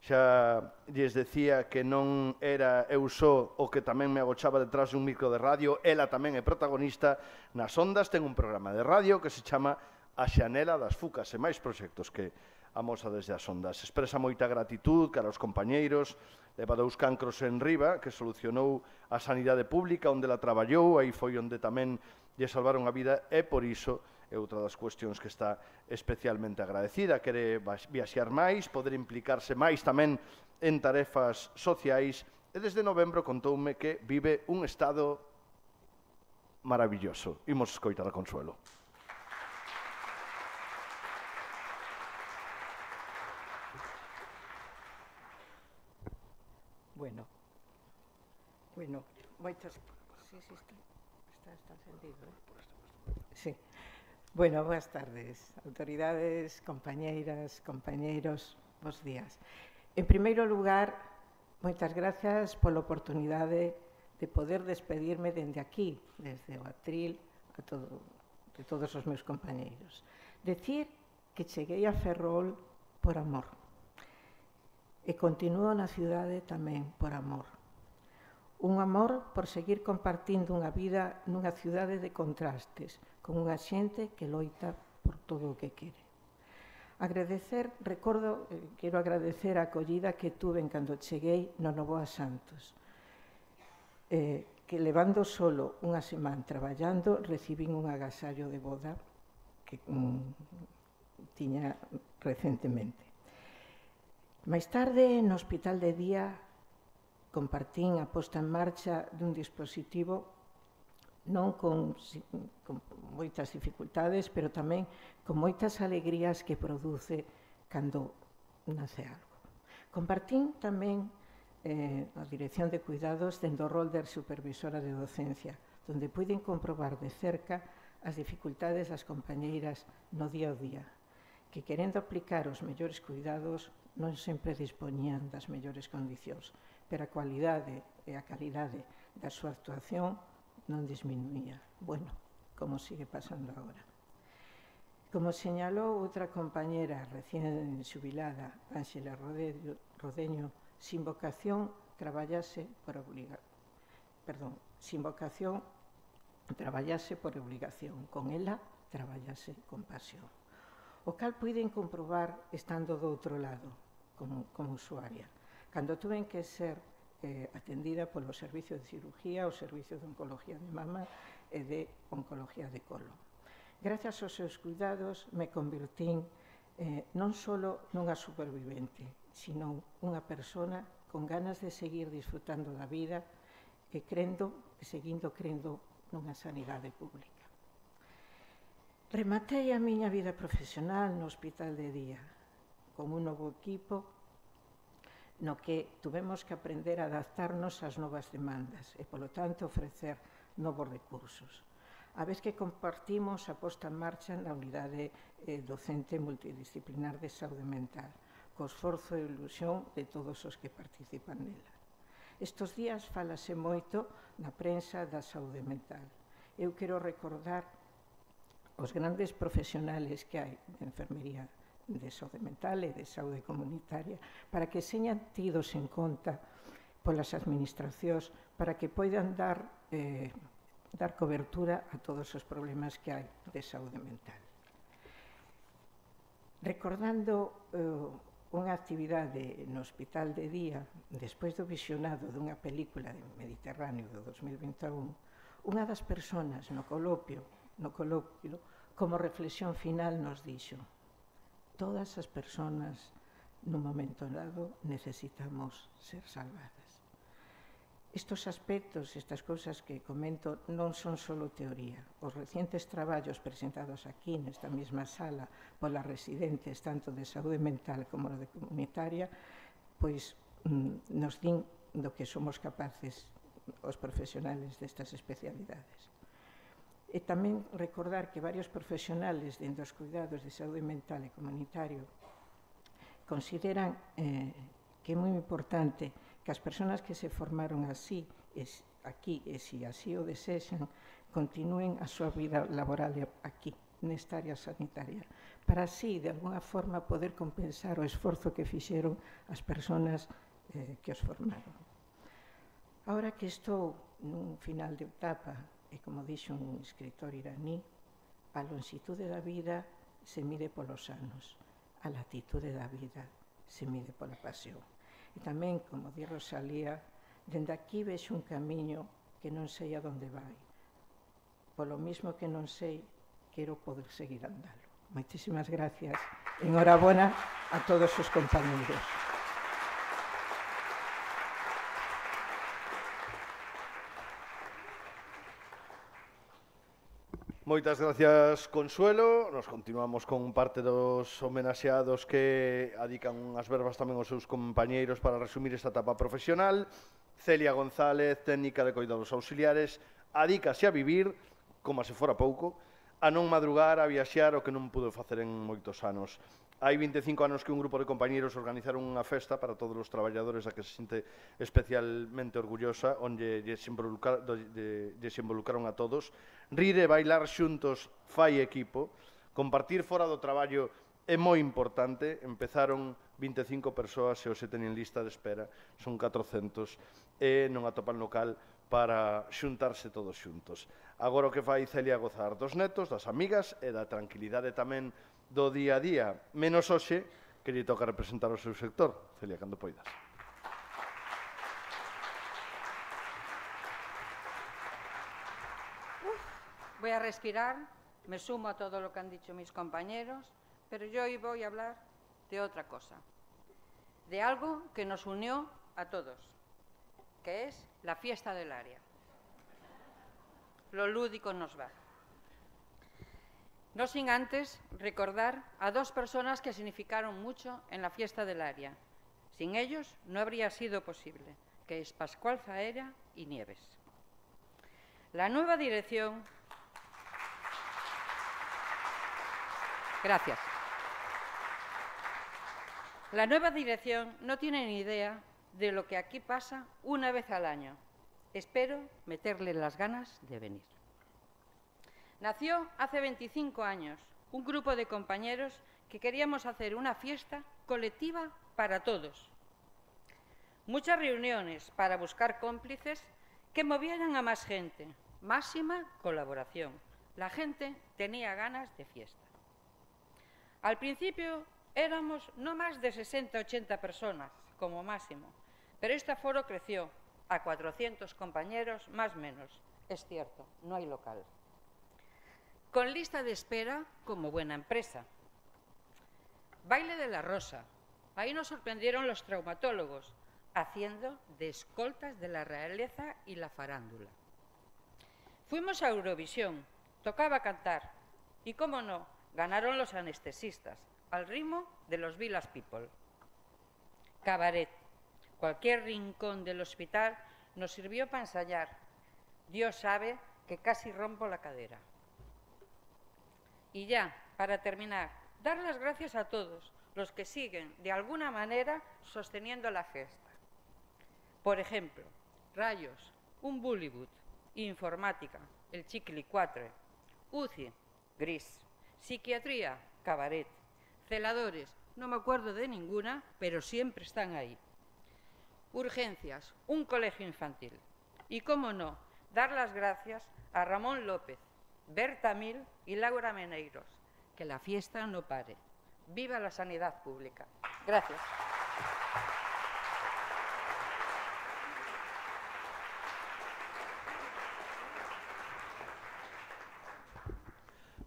xa lles decía que non era eu só o que tamén me agochaba detrás de un micro de radio, ela tamén é protagonista. Nas Ondas ten un programa de radio que se chama A Xanela das Fucas e máis proxectos que amosa desde as Ondas. Expresa moita gratitud cara aos compañeiros, leva 2 cancros en riba, que solucionou a sanidade pública onde la traballou, aí foi onde tamén lle salvaron a vida e por iso é outra das cuestións que está especialmente agradecida. Quere viaxear máis, poder implicarse máis tamén en tarefas sociais e desde novembro contoume que vive un estado maravilloso. Imos escoitar a Consuelo. Bueno, moitas... Sí, está encendido, Sí. Bueno, boas tardes, autoridades, compañeiras, compañeiros, bos días. En primeiro lugar, moitas grazas pola oportunidade de poder despedirme dende aquí, desde o atril de todos os meus compañeiros. Decir que cheguei a Ferrol por amor e continuo na cidade tamén por amor. Un amor por seguir compartindo unha vida nunha cidade de contrastes, con unha xente que loita por todo o que quere. Quero agradecer a acollida que tuven cando cheguei no Novoa Santos, que levando solo unha semana traballando, recibín un agasallo de boda que tiña recentemente. Mais tarde, no hospital de día, compartín a posta en marcha dun dispositivo non con moitas dificultades, pero tamén con moitas alegrías que produce cando nace algo. Compartín tamén a Dirección de Cuidados dentro do rol de supervisora de docencia, onde puiden comprobar de cerca as dificultades das compañeiras no día a día, que querendo aplicar os mellores cuidados non sempre dispoñían das mellores condicións, pero a cualidade e a calidade da súa actuación non disminuía. Bueno, como sigue pasando agora. Como señalou outra compañera recién xubilada, Ángela Rodeño, sin vocación traballase por obligación, con ela traballase con pasión. O cal puiden comprobar estando do outro lado, como usuaria. Cando tuven que ser atendida polo servicio de cirugía, o servicio de oncología de mama e de oncología de colon. Gracias aos seus cuidados me convertín non só nunha supervivente, sino unha persona con ganas de seguir disfrutando da vida e seguindo crendo nunha sanidade pública. Rematei a miña vida profesional no hospital de día, con un novo equipo no que tuvemos que aprender a adaptarnos ás novas demandas e, polo tanto, ofrecer novos recursos. A vez que compartimos a posta en marcha na unidade docente multidisciplinar de saúde mental, co esforzo e ilusión de todos os que participan nela. Estes días falase moito na prensa da saúde mental. Eu quero recordar os grandes profesionales que hai de enfermería de saúde mental e de saúde comunitaria para que señan tidos en conta polas administracións para que poidan dar cobertura a todos os problemas que hai de saúde mental. Recordando unha actividade no hospital de día, despois do visionado dunha película de Mediterráneo do 2021, unha das persoas no colopio, como reflexión final nos dixo: todas as persoas nun momento dado necesitamos ser salvadas. Estes aspectos, estas cousas que comento, non son só teoría. Os recientes traballos presentados aquí nesta mesma sala polas residentes tanto de saúde mental como de comunitaria, pois nos din do que somos capaces os profesionales destas especialidades. E tamén recordar que varios profesionales dentro dos cuidados de saúde mental e comunitario consideran que é moi importante que as persoas que se formaron aquí, e se así o desexan, continúen a súa vida laboral aquí, nesta área sanitaria, para así, de alguna forma, poder compensar o esforzo que fixeron as persoas que os formaron. Agora que estou nun final de etapa, e como dixo un escritor iraní, a longitude da vida se mide polos anos, a latitude da vida se mide pola pasión. E tamén, como di Rosalía, dende aquí vexo un camiño que non sei a donde vai. Polo mismo que non sei, quero poder seguir andalo. Moitísimas gracias. Enhorabona a todos os compañeros. Moitas gracias, Consuelo. Nos continuamos con parte dos homenaxeados que adican unhas verbas tamén aos seus compañeiros para resumir esta etapa profesional. Celia González, técnica de cuidados auxiliares, adícase a vivir, como se fora pouco. a non madrugar, a viaxar, o que non pudo facer en moitos anos. Hai 25 anos que un grupo de compañeiros organizaron unha festa para todos os traballadores a que se sinte especialmente orgullosa, onde lles involucraron a todos. Rir e bailar xuntos fai equipo. Compartir fora do traballo é moi importante. Empezaron 25 persoas e hoxe teñen lista de espera, son 400, e non atopan local para xuntarse todos xuntos. Agora o que fai Celia gozar dos netos, das amigas e da tranquilidade tamén do día a día, menos hoxe, que lle toca representar o seu sector. Celia, cando poidas. Voy a respirar, me sumo a todo lo que han dicho mis compañeros, pero yo hoy voy a hablar de otra cosa, de algo que nos unió a todos, que es la fiesta del área. Lo lúdico nos va. No sin antes recordar a dos personas que significaron mucho en la fiesta del área. Sin ellos no habría sido posible, que es Pascual Zaera y Nieves. La nueva dirección... Gracias. La nueva dirección no tiene ni idea de lo que aquí pasa una vez al año. Espero meterle las ganas de venir. Nació hace 25 años un grupo de compañeros que queríamos hacer una fiesta colectiva para todos. Muchas reuniones para buscar cómplices que movieran a más gente. Máxima colaboración. La gente tenía ganas de fiesta. Al principio éramos no más de 60-80 personas, como máximo, pero este aforo creció a 400 compañeros, más o menos. Es cierto, no hay local. Con lista de espera como buena empresa. Baile de la Rosa. Ahí nos sorprendieron los traumatólogos, haciendo de escoltas de la realeza y la farándula. Fuimos a Eurovisión, tocaba cantar, y cómo no, ganaron los anestesistas, al ritmo de los Village People. Cabaret. Cualquier rincón del hospital nos sirvió para ensayar. Dios sabe que casi rompo la cadera. Y ya, para terminar, dar las gracias a todos los que siguen, de alguna manera, sosteniendo la fiesta. Por ejemplo, Rayos, un Bollywood, Informática, el Chiquilicuatre, UCI, Gris, Psiquiatría, Cabaret, Celadores, no me acuerdo de ninguna, pero siempre están ahí. Urgencias, un colegio infantil. Y, cómo no, dar las gracias a Ramón López, Berta Mil y Laura Meneiros. Que la fiesta no pare. ¡Viva la sanidad pública! Gracias.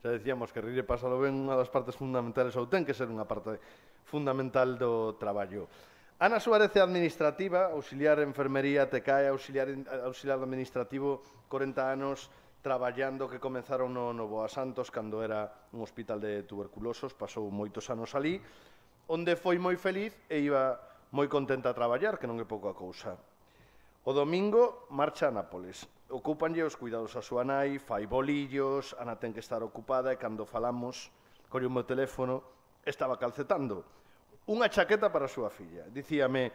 Xa decíamos que rir e pasalo ben, unha das partes fundamentales, ou ten que ser unha parte fundamental do traballo. Ana Suárez é administrativa, auxiliar en enfermería, TECAE, auxiliar administrativo, 40 anos, traballando, que comenzaron no Boa Santos, cando era un hospital de tuberculosos, pasou moitos anos ali, onde foi moi feliz e iba moi contenta a traballar, que non é pouca cousa. O domingo marcha a Nápoles. Ocúpanlle os cuidados a súa nai, fai bolillos, Ana ten que estar ocupada e cando falamos, colle o meu teléfono, estaba calcetando unha chaqueta para a súa filla. Dicíame,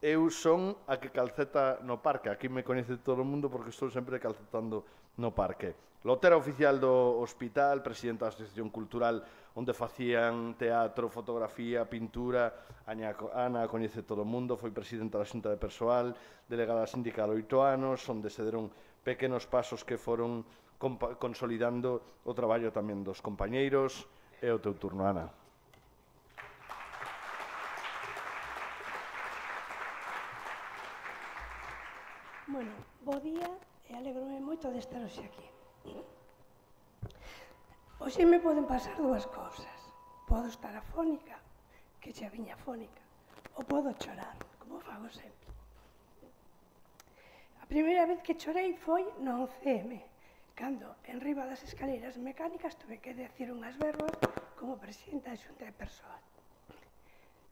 eu son a que calceta no parque. Aquí me coñece todo o mundo porque estou sempre calcetando no parque. Lotera oficial do hospital, presidenta da Asociación Cultural, onde facían teatro, fotografía, pintura. Ana coñece todo o mundo, foi presidenta da Xunta de Persoal, delegada sindical 8 anos, onde se deron pequenos pasos que foron consolidando o traballo tamén dos compañeiros. É o teu turno, Ana. Bueno, bo día e alegrome moito de estar hoxe aquí. Hoxe me poden pasar dúas cousas. Podo estar afónica, que xa viña afónica, ou podo chorar, como fago sempre. A primeira vez que chorei foi no 11M, cando, en riba das escaleras mecánicas, tuve que decir unhas verbas como presidenta da Xunta de Persoal.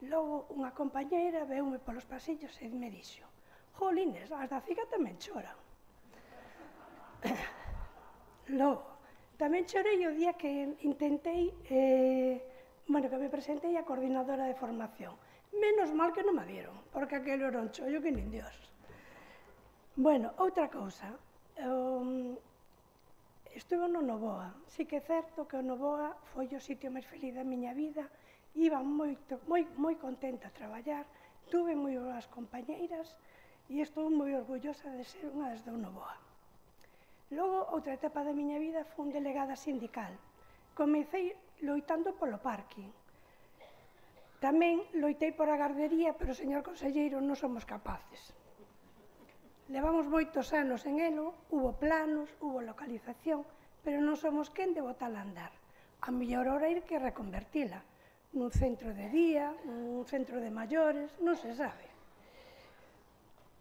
Logo, unha compañeira veume polos pasillos e me dixo: "Jolines, as da CIGA tamén choran". Logo, Tamén chorei o día que intentei, bueno, que me presentei a coordinadora de formación. Menos mal que non me dieron, porque aquele era un chollo que nin Dios. Bueno, outra cousa. Estuve no Novoa. Sí que é certo que o Novoa foi o sitio máis feliz da miña vida. Iba moi contenta a traballar, tuve moi boas compañeiras e estou moi orgullosa de ser unha das do Novoa. Logo, outra etapa da miña vida foi delegada sindical. Comecei loitando polo parking. Tamén loitei por a gardería, pero, señor conselleiro, non somos capaces. Levamos moitos anos en elo, hubo planos, hubo localización, pero non somos quen de botala a andar. A mellor hora ir que reconvertila nun centro de día, nun centro de maiores, non se sabe.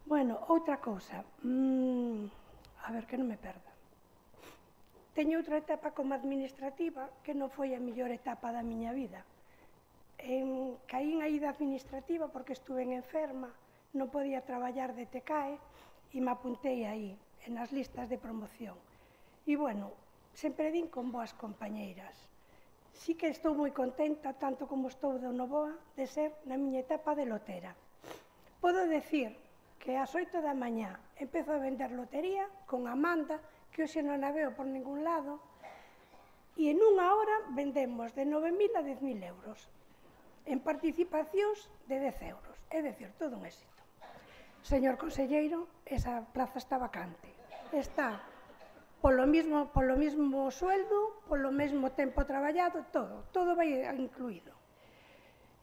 Bueno, outra cousa, a ver que non me perda. Teño outra etapa como administrativa que non foi a mellor etapa da miña vida. Caín aí da administrativa porque estuve enferma, non podía traballar de TECAE e me apuntei aí, nas listas de promoción. E, bueno, sempre vin con boas compañeiras. Sí que estou moi contenta, tanto como estou do Novoa, de ser na miña etapa de lotera. Podo decir que ás 8 da mañá empezo a vender lotería con Amanda, que hoxe non a veo por ningún lado, e en unha hora vendemos de 9.000 a 10.000 euros, en participacións de 10 euros. É dicir, todo un éxito. Señor conselleiro, esa plaza está vacante. Está polo mismo sueldo, polo mesmo tempo traballado, todo vai incluído.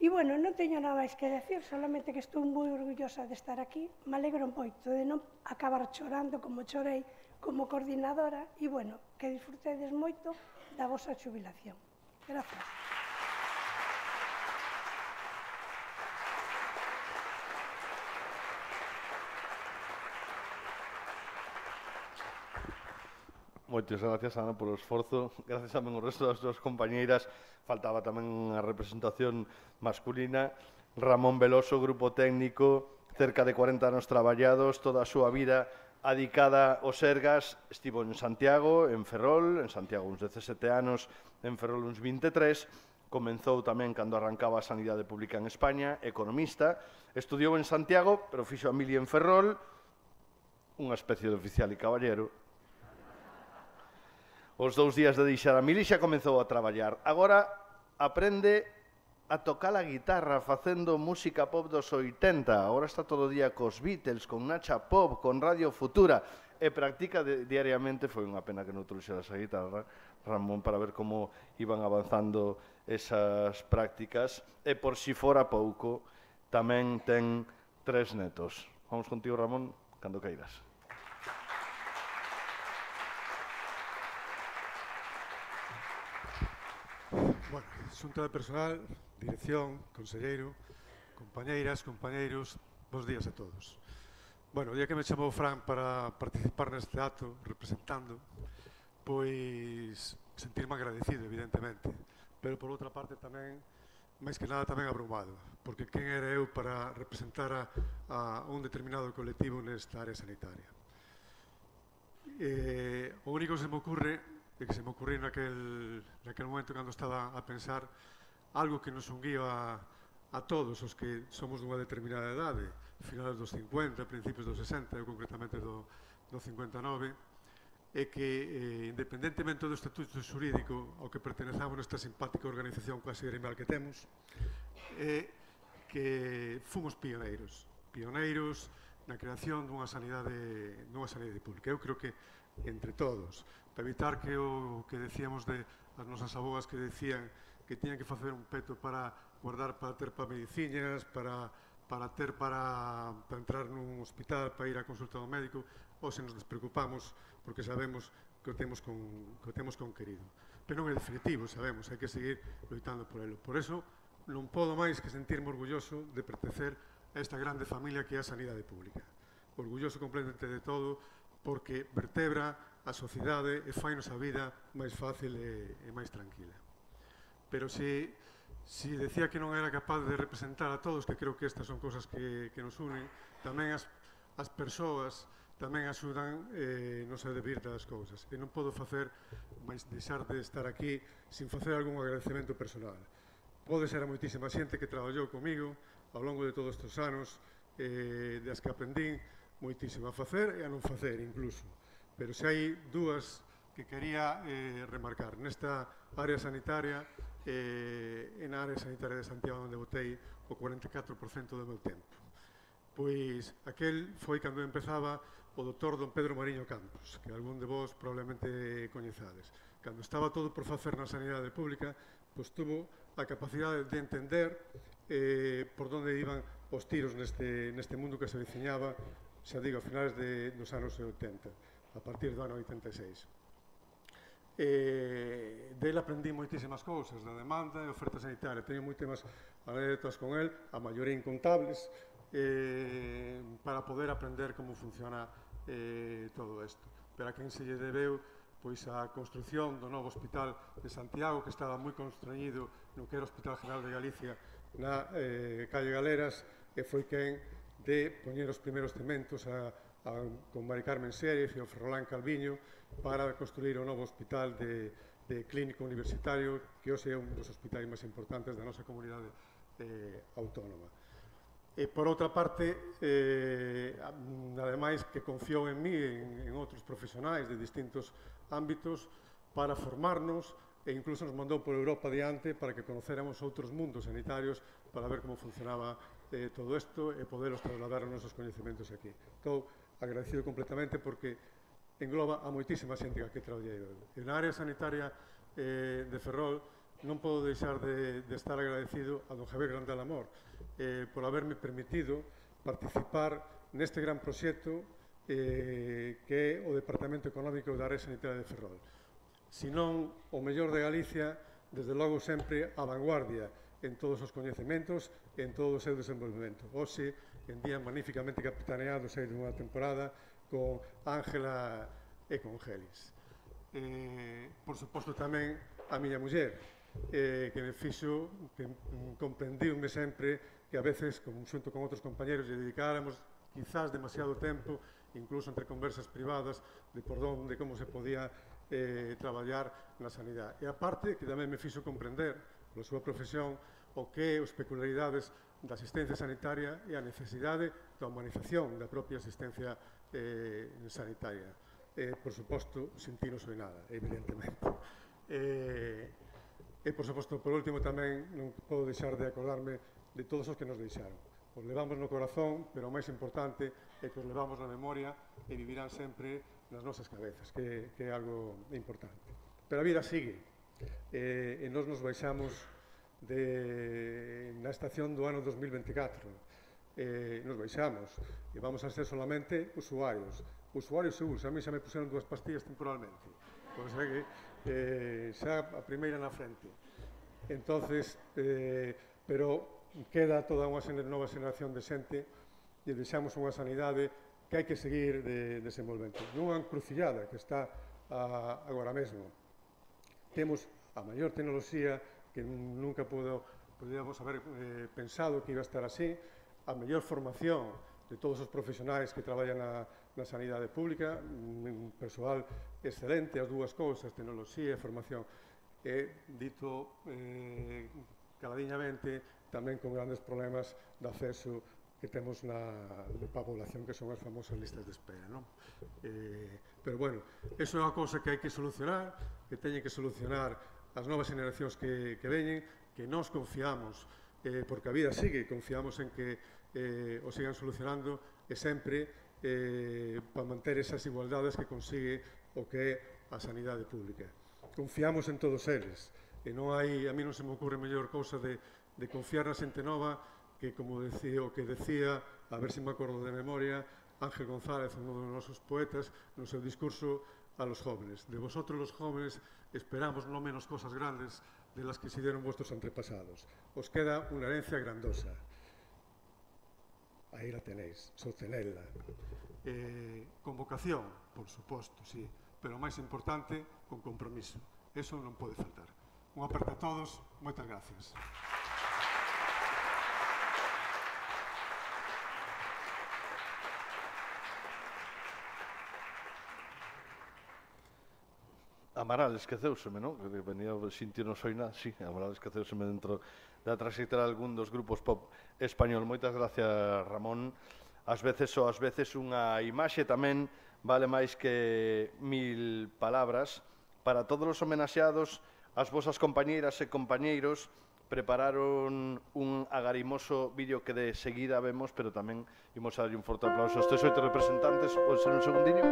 E, bueno, non teño nada máis que decir, solamente que estou moi orgullosa de estar aquí. Me alegro moito de non acabar chorando como chorei como coordinadora e, bueno, que disfrutedes moito da vosa xubilación. Gracias. Moitas gracias, Ana, polo esforzo. Gracias tamén ao resto das súas compañeiras. Faltaba tamén a representación masculina. Ramón Veloso, grupo técnico, cerca de 40 anos traballados, toda a súa vida adicada aos Sergas. Estivo en Santiago, en Ferrol, en Santiago uns 17 anos, en Ferrol uns 23. Comenzou tamén cando arrancaba a sanidade pública en España, economista. Estudiou en Santiago, pero fixo a mili en Ferrol, unha especie de oficial e caballero. Os 2 días de deixar a mili xa comezou a traballar. Agora aprende a tocar a guitarra facendo música pop dos 80. Agora está todo o día cos Beatles, con Nacha Pop, con Radio Futura. E practica diariamente. Foi unha pena que non trouxeras a guitarra, Ramón, para ver como iban avanzando esas prácticas. E por si fora pouco, tamén ten 3 netos. Vamos contigo, Ramón, cando queiras. Bueno, Xunta de Personal, Dirección, Conselleiro, compañeiras, compañeiros, bons días a todos. Bueno, o día que me chamou Fran para participar neste acto, representando, pois sentirme agradecido, evidentemente, pero por outra parte tamén, máis que nada tamén abrumado, porque quen era eu para representar a un determinado colectivo nesta área sanitaria. O único que se me ocurre e que se me ocurriu naquel momento cando estaba a pensar algo que nos unguía a todos os que somos dunha determinada idade, finales dos 50, principios dos 60, eu concretamente do 59, é que, independentemente do estatuto xurídico ao que pertenezamos nesta simpática organización quasi gremial que temos, que fomos pioneiros na creación dunha sanidade pública. Eu creo que entre todos, para evitar que o que decíamos de as nosas abogas que decían que tiñan que facer un peto para guardar para ter para mediciñas, para ter para entrar nun hospital, para ir á consulta do médico, ou se nos despreocupamos porque sabemos que o temos con querido. Pero non é definitivo, sabemos, hai que seguir loitando por elo. Por eso, non podo máis que sentirme orgulloso de pertencer a esta grande familia que é a sanidade pública. Orgulloso completamente de todo, porque vertebra a sociedade e fainos a vida máis fácil e máis tranquila. Pero se decía que non era capaz de representar a todos, que creo que estas son cosas que nos unen, tamén as persoas tamén axudan no seu debir das cousas. E non podo facer máis deixar de estar aquí sin facer algún agradecemento personal. Pode ser a moitísima xente que traballou comigo ao longo de todos estes anos, das que aprendín moitísimo a facer e a non facer incluso. Pero se hai dúas que quería remarcar nesta área sanitaria, na área sanitaria de Santiago onde botei o 44% do meu tempo. Pois aquel foi cando empezaba o doutor don Pedro Mariño Campos, que algún de vos probablemente coñezades. Cando estaba todo por facer na sanidade pública, pois tuvo a capacidade de entender por onde iban os tiros neste mundo que se veciñaba, xa digo, a finales dos anos 80, a partir do ano 86. Del aprendí moitísimas cousas da demanda e oferta sanitaria. Teño moitísimas anécdotas con el, a maioría incontables, para poder aprender como funciona todo isto. Pero a quen se lle debeu pois a construción do novo hospital de Santiago, que estaba moi constreñido no que era o Hospital General de Galicia na calle Galeras, e foi quen de poñer os primeiros cementos con Mari Carmen Sérez e o Ferrolán Calviño para construir o novo hospital de clínico universitario, que hoxe é un dos hospitais máis importantes da nosa comunidade autónoma. E, por outra parte, ademais que confiou en mí e en outros profesionais de distintos ámbitos para formarnos e incluso nos mandou por Europa adiante para que conocéramos outros mundos sanitarios para ver como funcionaba todo isto e poderos trasladar os nosos coñecementos aquí. Estou agradecido completamente porque engloba a moitísima xente que aquí traballei. E na área sanitaria de Ferrol non podo deixar de estar agradecido a don Javier Grandal Amor por haberme permitido participar neste gran proxecto que é o Departamento Económico da Área Sanitaria de Ferrol. Si non o mellor de Galicia, desde logo sempre a vanguardia en todos os coñecementos e en todo o seu desenvolvemento. Hoxe, en día magníficamente capitaneados aí dunha temporada con Ángela e con Gelis. Por suposto tamén a miña muller, que me fixo, que comprendiume sempre que a veces, xunto con outros compañeros, lle dedicáramos quizás demasiado tempo, incluso entre conversas privadas, de por onde, como se podía traballar na sanidade. E aparte, que tamén me fixo comprender, pola súa profesión, o que as peculiaridades da asistencia sanitaria e a necesidade da humanización da propia asistencia sanitaria. Por suposto, sin ti non soy nada, evidentemente. E, por suposto, por último, tamén non podo deixar de acordarme de todos os que nos deixaron. Os levamos no corazón, pero o máis importante é que os levamos na memoria e vivirán sempre nas nosas cabezas, que é algo importante. Pero a vida sigue, e nós nos baixamos na estación do ano 2024. Nos baixamos e vamos a ser solamente usuarios. Usuarios seguros, a mí xa me puseron 2 pastillas temporalmente. O sea que xa a primeira na frente. Entonces, pero queda toda unha nova xeración de xente e deixamos unha sanidade que hai que seguir desenvolvendo. Nunha encrucillada que está agora mesmo. Temos a maior tecnoloxía que nunca podíamos haber pensado que iba a estar así, a mellor formación de todos os profesionais que traballan na sanidade pública, un persoal excelente, as dúas cousas, tecnoloxía e formación. E, dito caladiñamente, tamén con grandes problemas de acceso que temos na población, que son as famosas listas de espera, non? Pero, bueno, iso é unha cousa que hai que solucionar, que teñen que solucionar as novas generacións que veñen, que nós confiamos, porque a vida sigue, confiamos en que o sigan solucionando e sempre para manter esas igualdades que consigue o que é a sanidade pública. Confiamos en todos eles, e non hai, a mí non se me ocurre mellor cousa de confiar na xente nova que, como decía, o que decía, a ver se me acordo de memoria, Ángel González, un dos nosos poetas, no seu discurso a los jóvenes. De vosotros los jóvenes esperamos no menos cosas grandes de las que se dieron vuestros antepasados. Os queda unha herencia grandosa. Aí la tenéis, sostenedla. Con vocación, por suposto, sí, pero o máis importante, con compromiso. Eso non pode faltar. Un aperto a todos, moitas gracias. Amaral esqueceuseme, non? Que venía o Xintio non soy nada, sí, Amaral esqueceuseme dentro da trayectoria de algún dos grupos pop español. Moitas gracias, Ramón. Ás veces unha imaxe tamén vale máis que 1000 palabras. Para todos os homenaxeados, as vosas compañeiras e compañeiros prepararon un agarimoso vídeo que de seguida vemos, pero tamén imos a darlle un forte aplauso a estes 8 representantes. Pode ser un segundiño?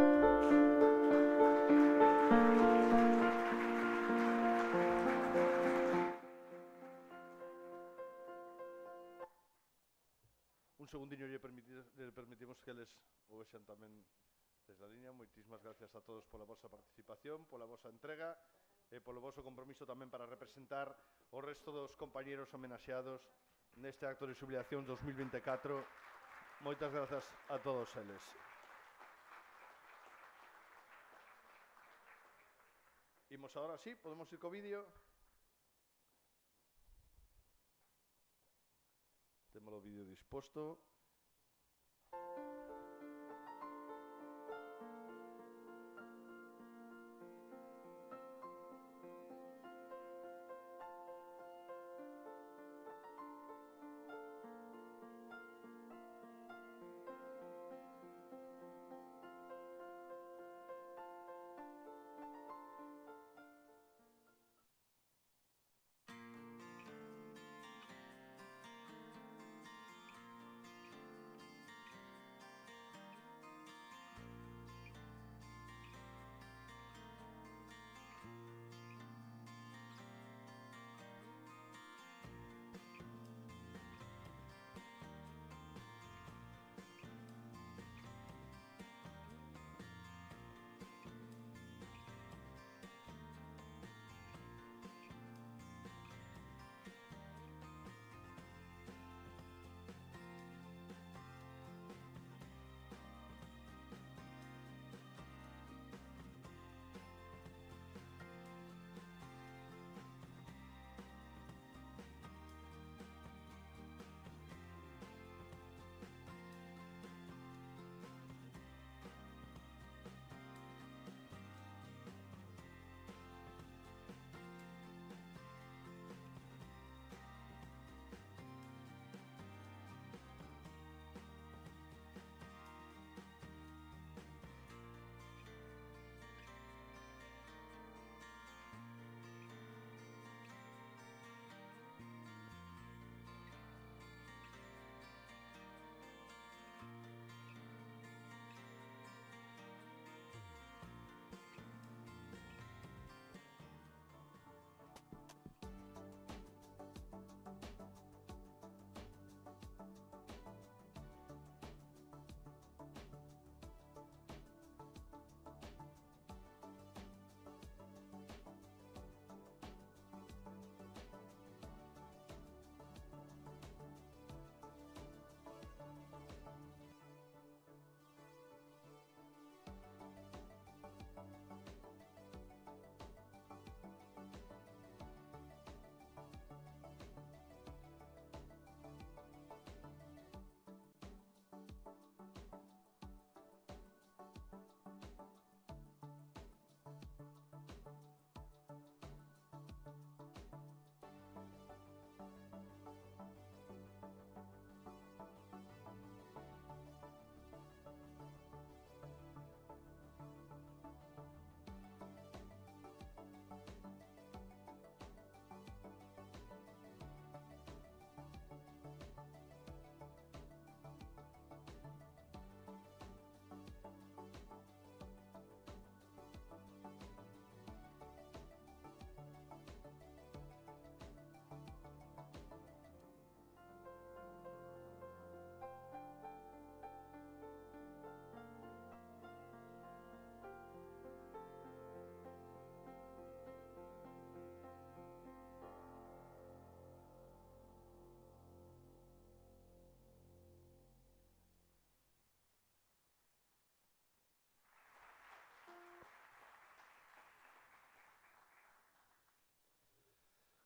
Un segundiño lle permitimos que les o vexan tamén desde a liña. Moitísimas gracias a todos pola vosa participación, pola vosa entrega e polo voso compromiso tamén para representar o resto dos compañeros homenaxeados neste acto de xubilación 2024. Moitas grazas a todos eles. Imos agora, sí, podemos ir co vídeo. Temos o vídeo disposto.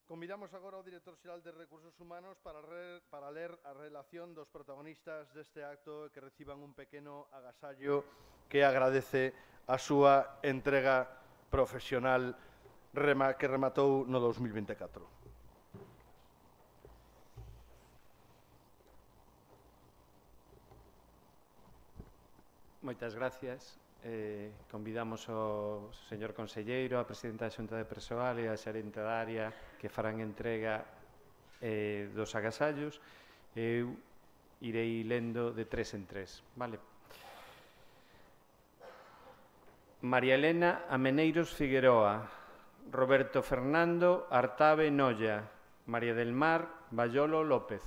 Convidamos agora ao director xeral de Recursos Humanos para ler a relación dos protagonistas deste acto e que reciban un pequeno agasallo que agradece a súa entrega profesional que rematou no 2024. Moitas gracias. Convidamos ao señor conselleiro, a presidenta da Xunta de Persoal e a xerente da área que farán entrega dos agasallos. Eu irei lendo de 3 en 3. Vale. María Elena Ameneiros Figueroa, Roberto Fernando Artabe Nolla, María del Mar Bayolo López.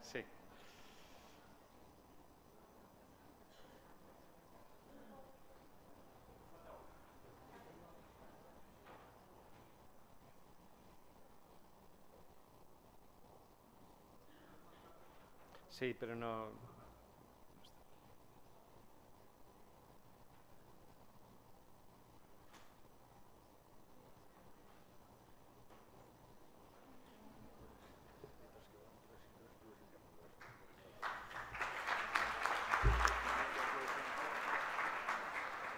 Sí. Sí, pero no...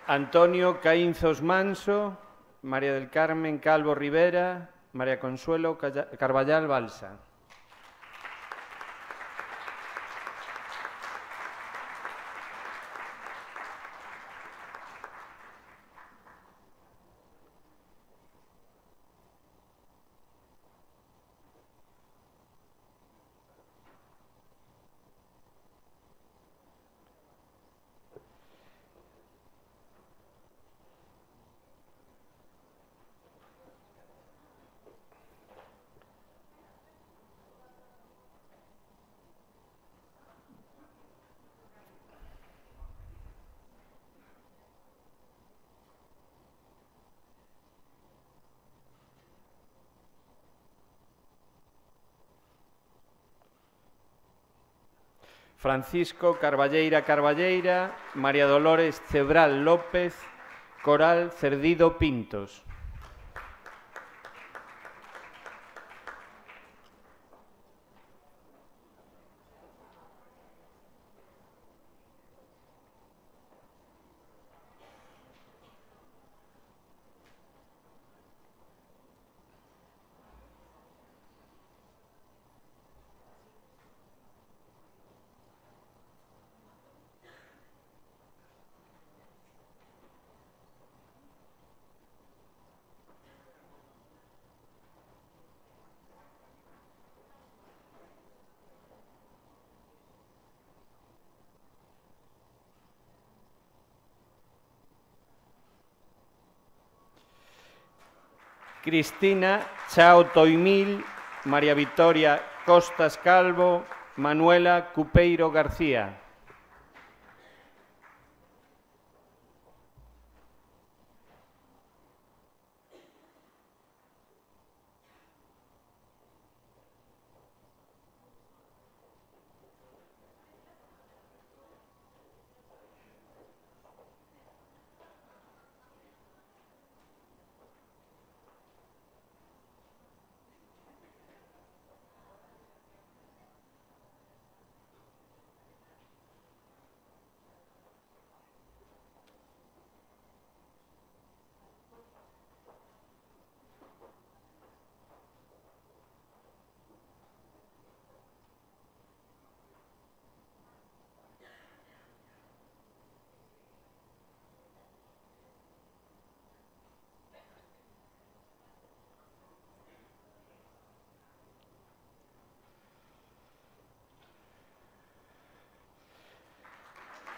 Antonio Caínzos Manso, María del Carmen Calvo Rivera, María Consuelo Carballal Balsa. Francisco Carballeira Carballeira, María Dolores Cebral López, Coral Cerdido Pintos. Cristina Chao Toimil, María Victoria Costas Calvo, Manuela Cupeiro García.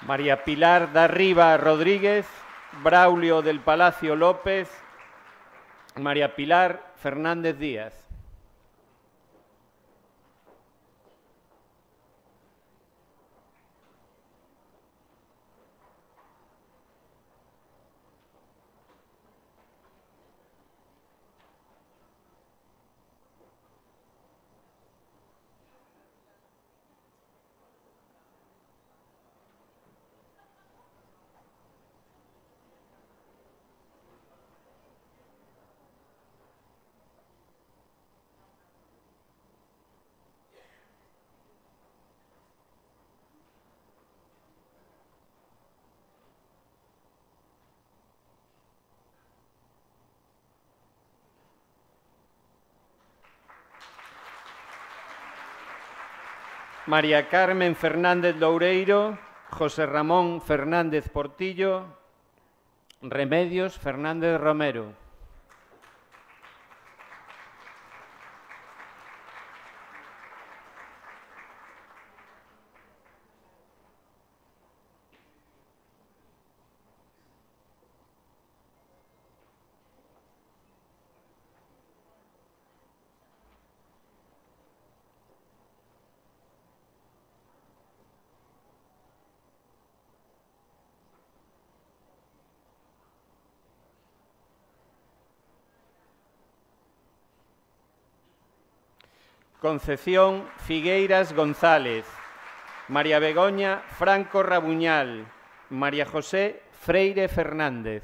María Pilar Darriba Rodríguez, Braulio del Palacio López, María Pilar Fernández Díaz. María Carmen Fernández Loureiro, José Ramón Fernández Portillo, Remedios Fernández Romero. Concepción Figueiras González, María Begoña Franco Rabuñal, María José Freire Fernández.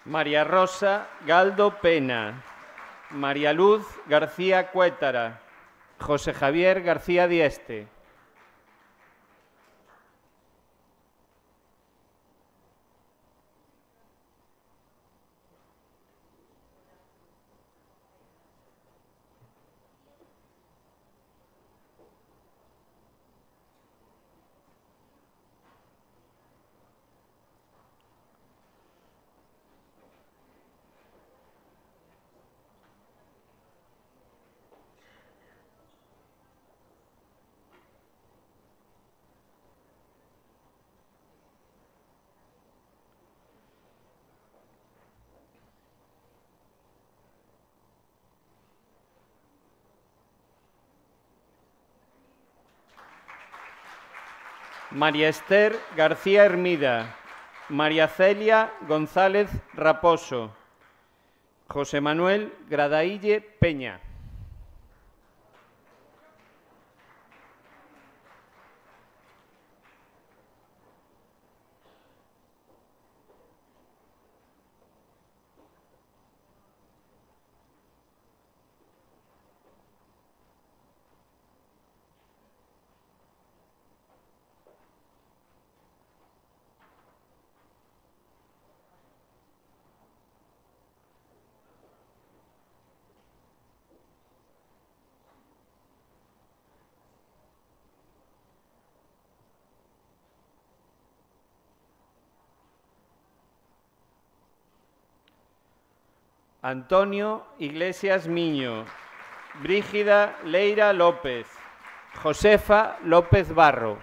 María Rosa Galdo Pena, María Luz García Cuétara, José Javier García Dieste. María Esther García Hermida, María Celia González Raposo, José Manuel Gradaille Peña. Antonio Iglesias Miño, Brígida Leira López, Josefa López Barro.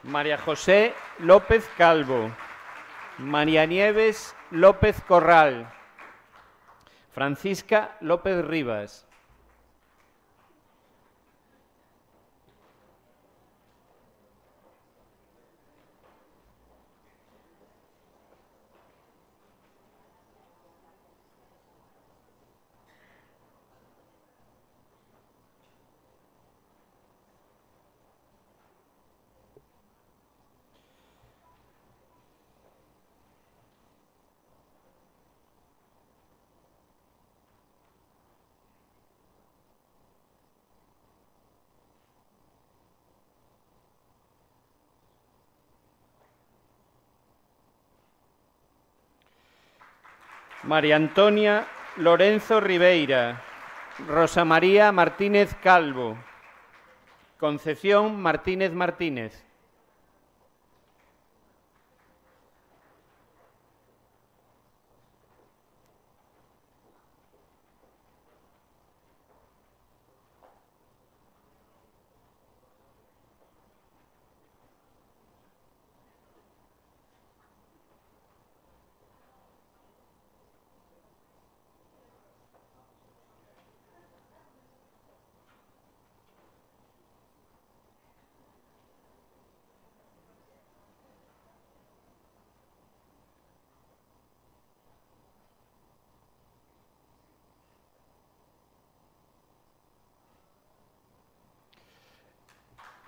María José López Calvo, María Nieves López Corral, Francisca López Rivas. María Antonia Lorenzo Ribeira. Rosa María Martínez Calvo. Concepción Martínez Martínez.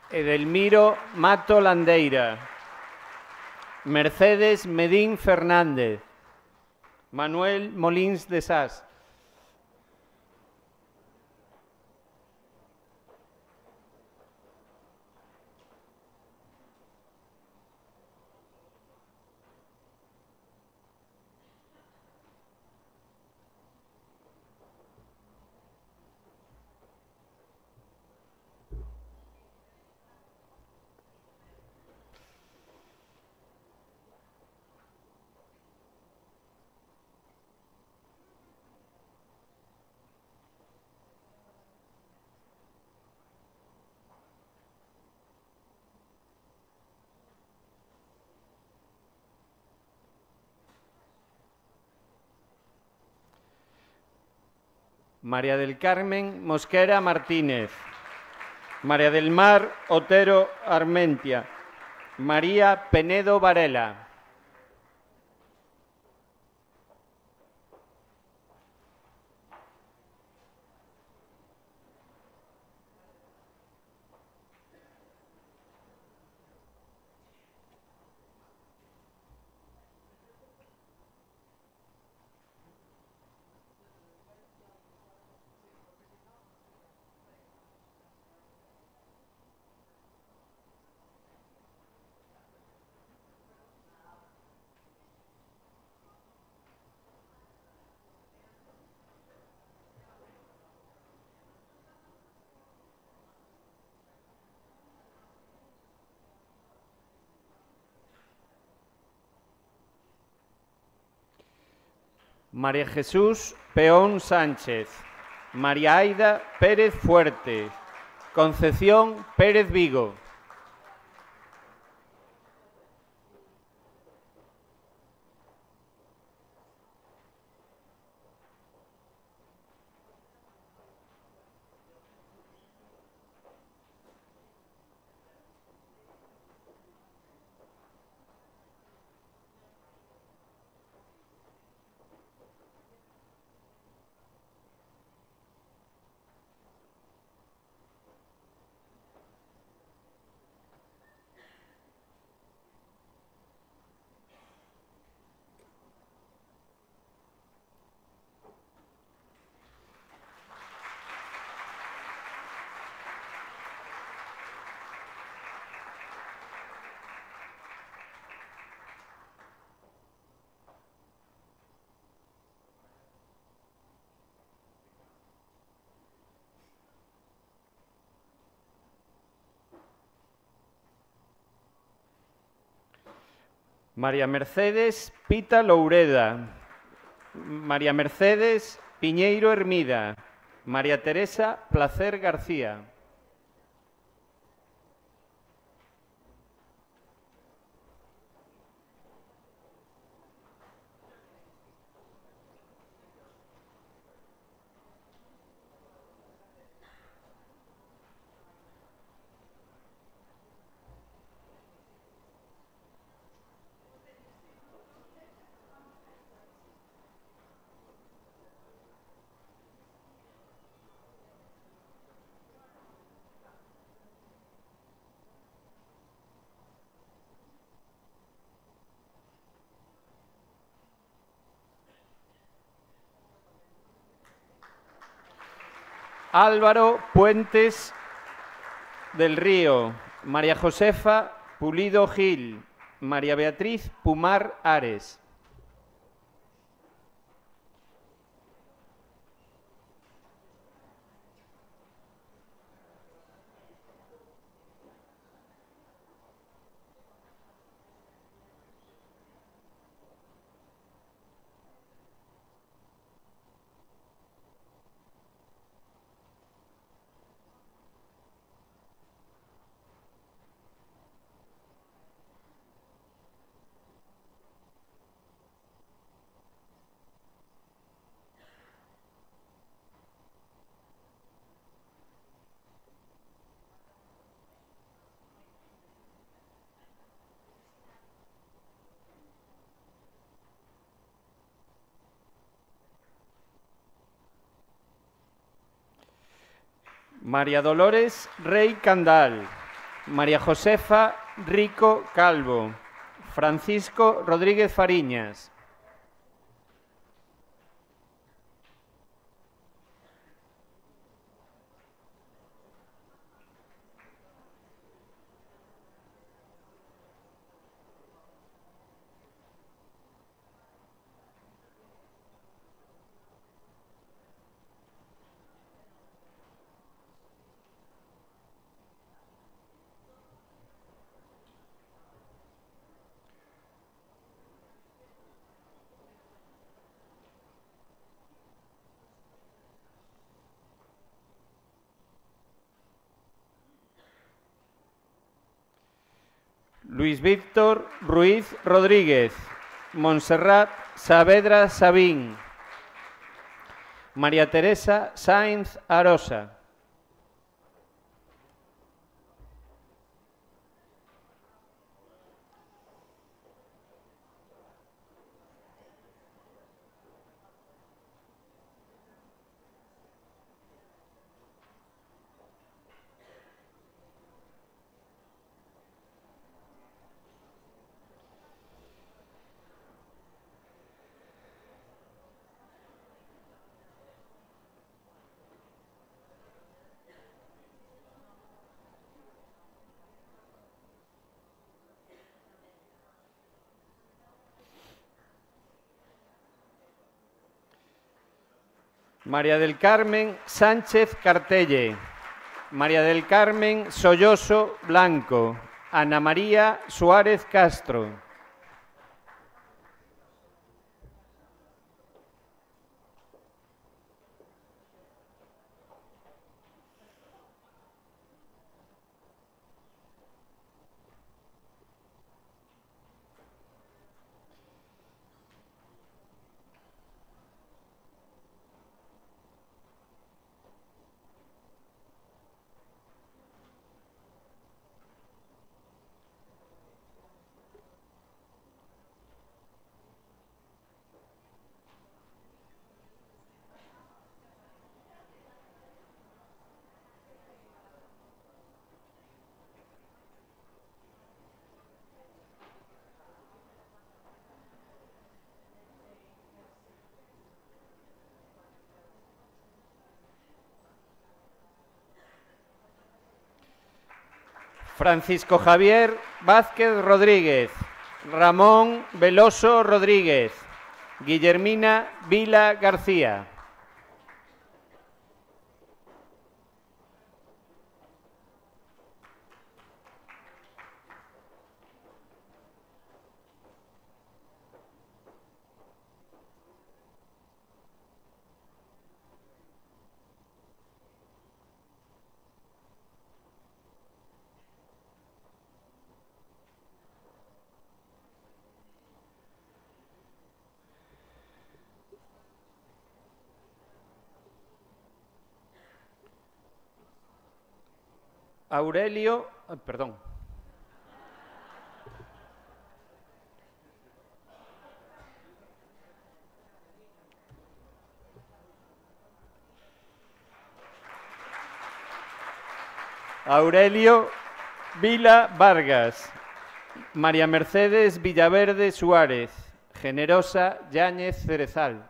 Edelmiro Mato Landeira. Mercedes Medín Fernández. Manuel Molins de Sas. María del Carmen Mosquera Martínez. María del Mar Otero Armentia. María Penedo Varela. María Jesús Peón Sánchez. María Aida Pérez Fuerte. Concepción Pérez Vigo. María Mercedes Pita Loureda. María Mercedes Piñeiro Hermida. María Teresa Placer García. Álvaro Puentes del Río. María Josefa Pulido Gil. María Beatriz Pumar Ares. María Dolores Rey Candal, María Josefa Rico Calvo, Francisco Rodríguez Fariñas, Luis Víctor Ruiz Rodríguez, Montserrat Saavedra Sabín, María Teresa Sáenz Arosa, María del Carmen Sánchez Cartelle, María del Carmen Solloso Blanco, Ana María Suárez Castro, Francisco Javier Vázquez Rodríguez, Ramón Veloso Rodríguez, Guillermina Vila García. Aurelio, perdón. Aurelio Vila Vargas, María Mercedes Villaverde Suárez, Generosa Yáñez Cerezal.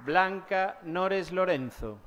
Blanca Nores Lorenzo.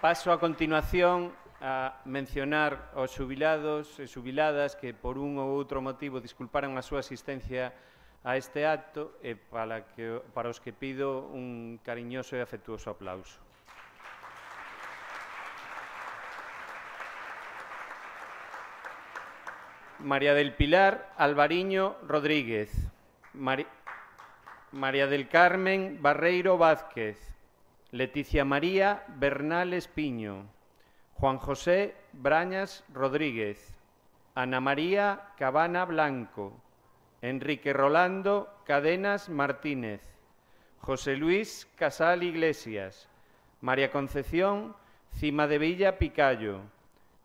Paso a continuación a mencionar aos xubilados e xubiladas que por un ou outro motivo disculparon a súa asistencia a este acto e para os que pido un cariñoso e afectuoso aplauso. María del Pilar Alvariño Rodríguez. María del Carmen Barreiro Vázquez. Leticia María Bernal Espiño. Juan José Brañas Rodríguez. Ana María Cabana Blanco. Enrique Rolando Cadenas Martínez. José Luis Casal Iglesias. María Concepción Cimadevilla Picallo.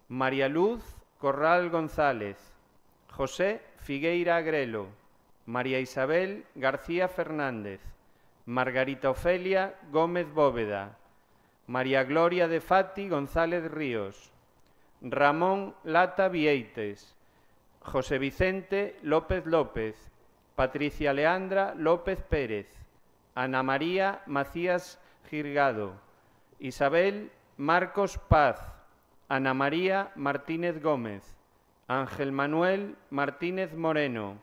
María Luz Corral González. José Figueira Agrelo. María Isabel García Fernández. Margarita Ofelia Gómez Bóveda. María Gloria de Fati González Ríos. Ramón Lata Vieites. José Vicente López López. Patricia Leandra López Pérez. Ana María Macías Girgado. Isabel Marcos Paz. Ana María Martínez Gómez. Ángel Manuel Martínez Moreno.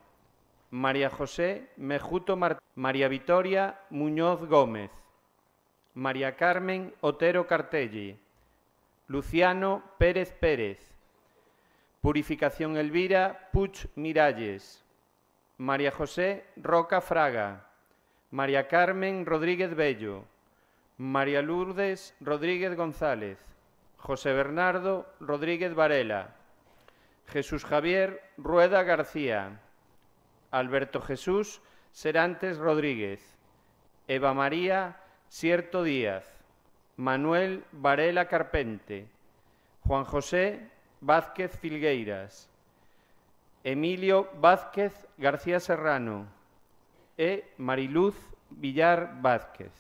María José Mejuto Martínez. María Vitoria Muñoz Gómez. María Carmen Otero Cartelli. Luciano Pérez Pérez. Purificación Elvira Puig Miralles. María José Roca Fraga. María Carmen Rodríguez Bello. María Lourdes Rodríguez González. José Bernardo Rodríguez Varela. Jesús Javier Rueda García. Alberto Jesús Serantes Rodríguez. Eva María Sierto Díaz. Manuel Varela Carpente. Juan José Vázquez Filgueiras. Emilio Vázquez García Serrano e Mariluz Villar Vázquez.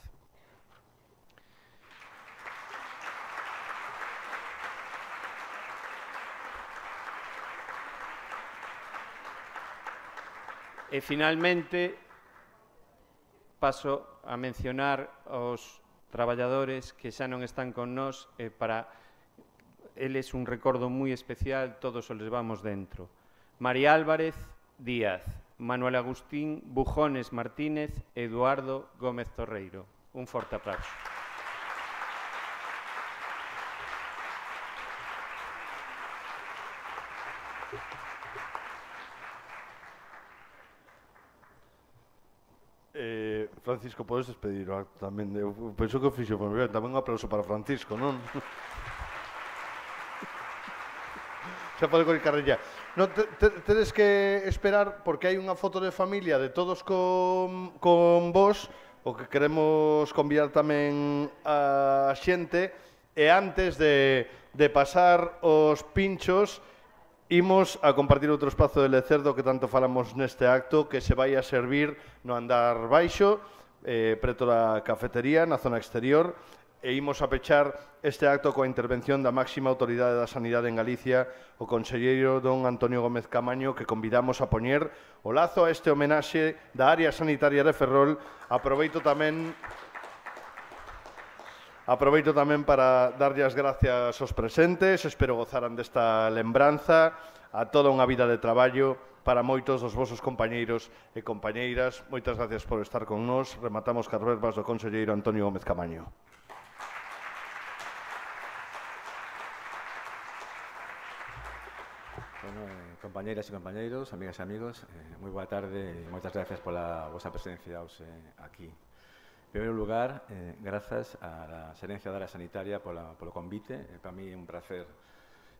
E, finalmente, paso a mencionar aos traballadores que xa non están con nós e para eles un recordo moi especial, todos os les vamos dentro. María Álvarez Díaz, Manuel Agustín Bujones Martínez e Eduardo Gómez Torreiro. Un forte aplauso. Francisco, podes despedir o acto tamén. Eu penso que o fixo moi ben. Tamén un aplauso para Francisco, non? Xa pode coller carrilla. Non, tedes que esperar porque hai unha foto de familia de todos con vos, o que queremos convidar tamén a xente, e antes de pasar os pinchos, imos a compartir outro espazo de Lecerdo que tanto falamos neste acto, que se vai a servir no andar baixo, preto da cafetería, na zona exterior, e imos a pechar este acto coa intervención da máxima autoridade da sanidade en Galicia, o conselleiro don Antonio Gómez Camaño, que convidamos a poñer o lazo a este homenaxe da área sanitaria de Ferrol. Aproveito tamén para darlle as gracias aos presentes. Espero gozaran desta lembranza, a toda unha vida de traballo para moitos dos vosos compañeiros e compañeiras. Moitas gracias por estar con nós. Rematamos cas verbas do conselleiro Antonio Gómez Camaño. Compañeiras e compañeiros, amigas e amigos, moi boa tarde e moitas gracias pola vosa presencia aquí. En primeiro lugar, grazas á Xerencia da Área Sanitaria polo convite. Para mí é un placer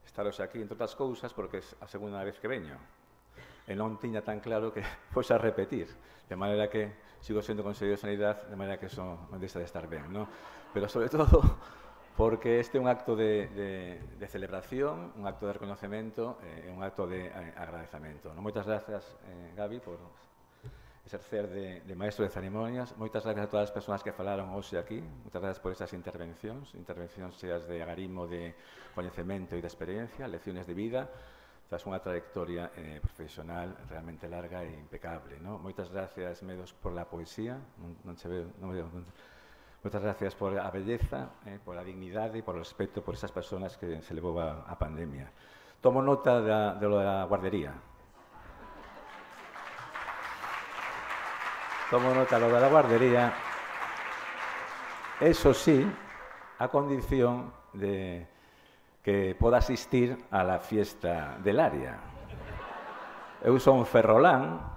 estaros aquí, entre outras cousas, porque é a segunda vez que veño. E non tiña tan claro que fosse a repetir, de maneira que sigo sendo conselleiro de Sanidade, de maneira que eso non deixa de estar ben, non? Pero, sobre todo, porque este é un acto de celebración, un acto de reconocemento e un acto de agradecemento. Moitas grazas, Gabi, por exercer de maestro de ceremonias. Moitas gracias a todas as persoas que falaron hoxe aquí. Moitas gracias por estas intervencións cheas de agarimo, de coñecemento e de experiencia, lecciones de vida, tras unha trayectoria profesional realmente larga e impecable. Moitas gracias, Medos, por la poesía. Non che veo, non me veo. Moitas gracias por a belleza, por a dignidade e por o respeto por esas persoas que se levou a pandemia. Tomo nota de lo da guardería. Tomo nota de lo da guardería. Eso sí, a condición de que poda asistir a la fiesta del área. Eu son ferrolán.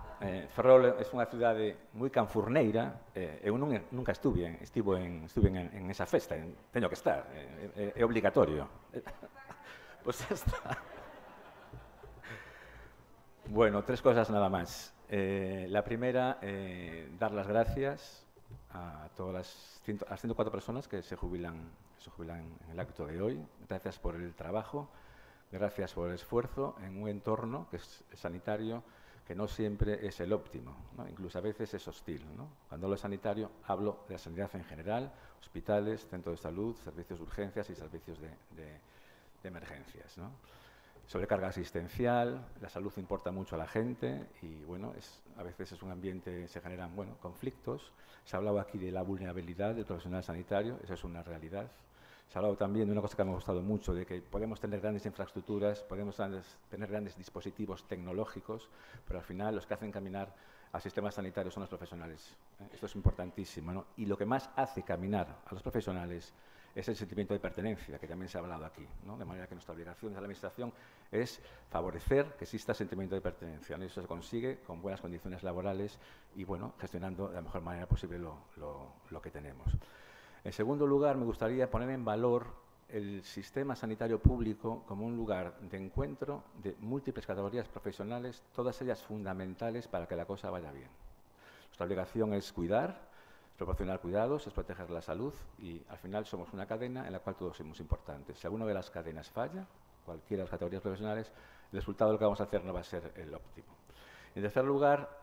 Ferrol é unha cidade moi canfurneira. Eu nunca estuve en esa festa. Teño que estar. É obligatorio. Pois xa está. Bueno, 3 cosas nada máis. La primera, dar las gracias a todas las 104 personas que se jubilan en el acto de hoy. Gracias por el trabajo, gracias por el esfuerzo en un entorno que es sanitario, que no siempre es el óptimo, ¿no? Incluso a veces es hostil, ¿no? Cuando hablo de sanitario, hablo de la sanidad en general, hospitales, centros de salud, servicios de urgencias y servicios de emergencias, ¿no? Sobrecarga asistencial, la salud importa mucho a la gente y, bueno, a veces es un ambiente, se generan, bueno, conflictos. Se ha hablado aquí de la vulnerabilidad del profesional sanitario, eso es una realidad. Se ha hablado también de una cosa que me ha gustado mucho, de que podemos tener grandes infraestructuras, podemos tener grandes dispositivos tecnológicos, pero al final los que hacen caminar al sistema sanitario son los profesionales. Esto es importantísimo, ¿no? Y lo que más hace caminar a los profesionales es el sentimiento de pertenencia, que también se ha hablado aquí, ¿no? De manera que nuestra obligación de la Administración es favorecer que exista sentimiento de pertenencia, ¿no? Y eso se consigue con buenas condiciones laborales y, bueno, gestionando de la mejor manera posible lo que tenemos. En segundo lugar, me gustaría poner en valor el sistema sanitario público como un lugar de encuentro de múltiples categorías profesionales, todas ellas fundamentales para que la cosa vaya bien. Nuestra obligación es cuidar, proporcionar cuidados, es proteger la salud y al final somos una cadena en la cual todos somos importantes. Si alguna de las cadenas falla, cualquiera de las categorías profesionales, el resultado de lo que vamos a hacer no va a ser el óptimo. En tercer lugar,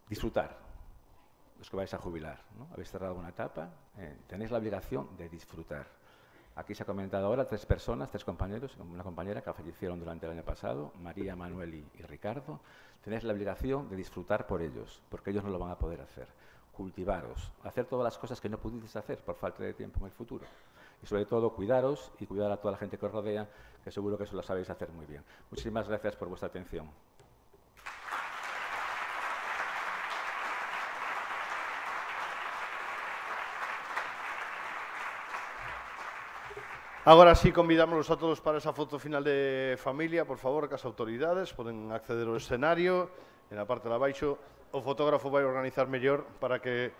disfrutar. Los que vais a jubilar, ¿no? Habéis cerrado una etapa, tenéis la obligación de disfrutar. Aquí se ha comentado ahora 3 personas, 3 compañeros, una compañera que fallecieron durante el año pasado, María, Manuel y Ricardo. Tenéis la obligación de disfrutar por ellos, porque ellos no lo van a poder hacer. Cultivaros, hacer todas las cosas que no pudisteis hacer por falta de tiempo en el futuro. Y sobre todo, cuidaros y cuidar a toda la gente que os rodea, que seguro que eso lo sabéis hacer muy bien. Muchísimas gracias por vuestra atención. Agora sí, convidámonos a todos para esa foto final de familia. Por favor, que as autoridades poden acceder ao escenario. En a parte de abaixo, o fotógrafo vai organizar mellor para que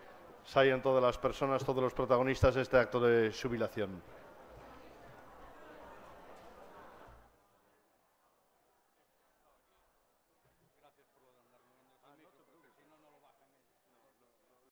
saian todas as persoas, todos os protagonistas deste acto de xubilación.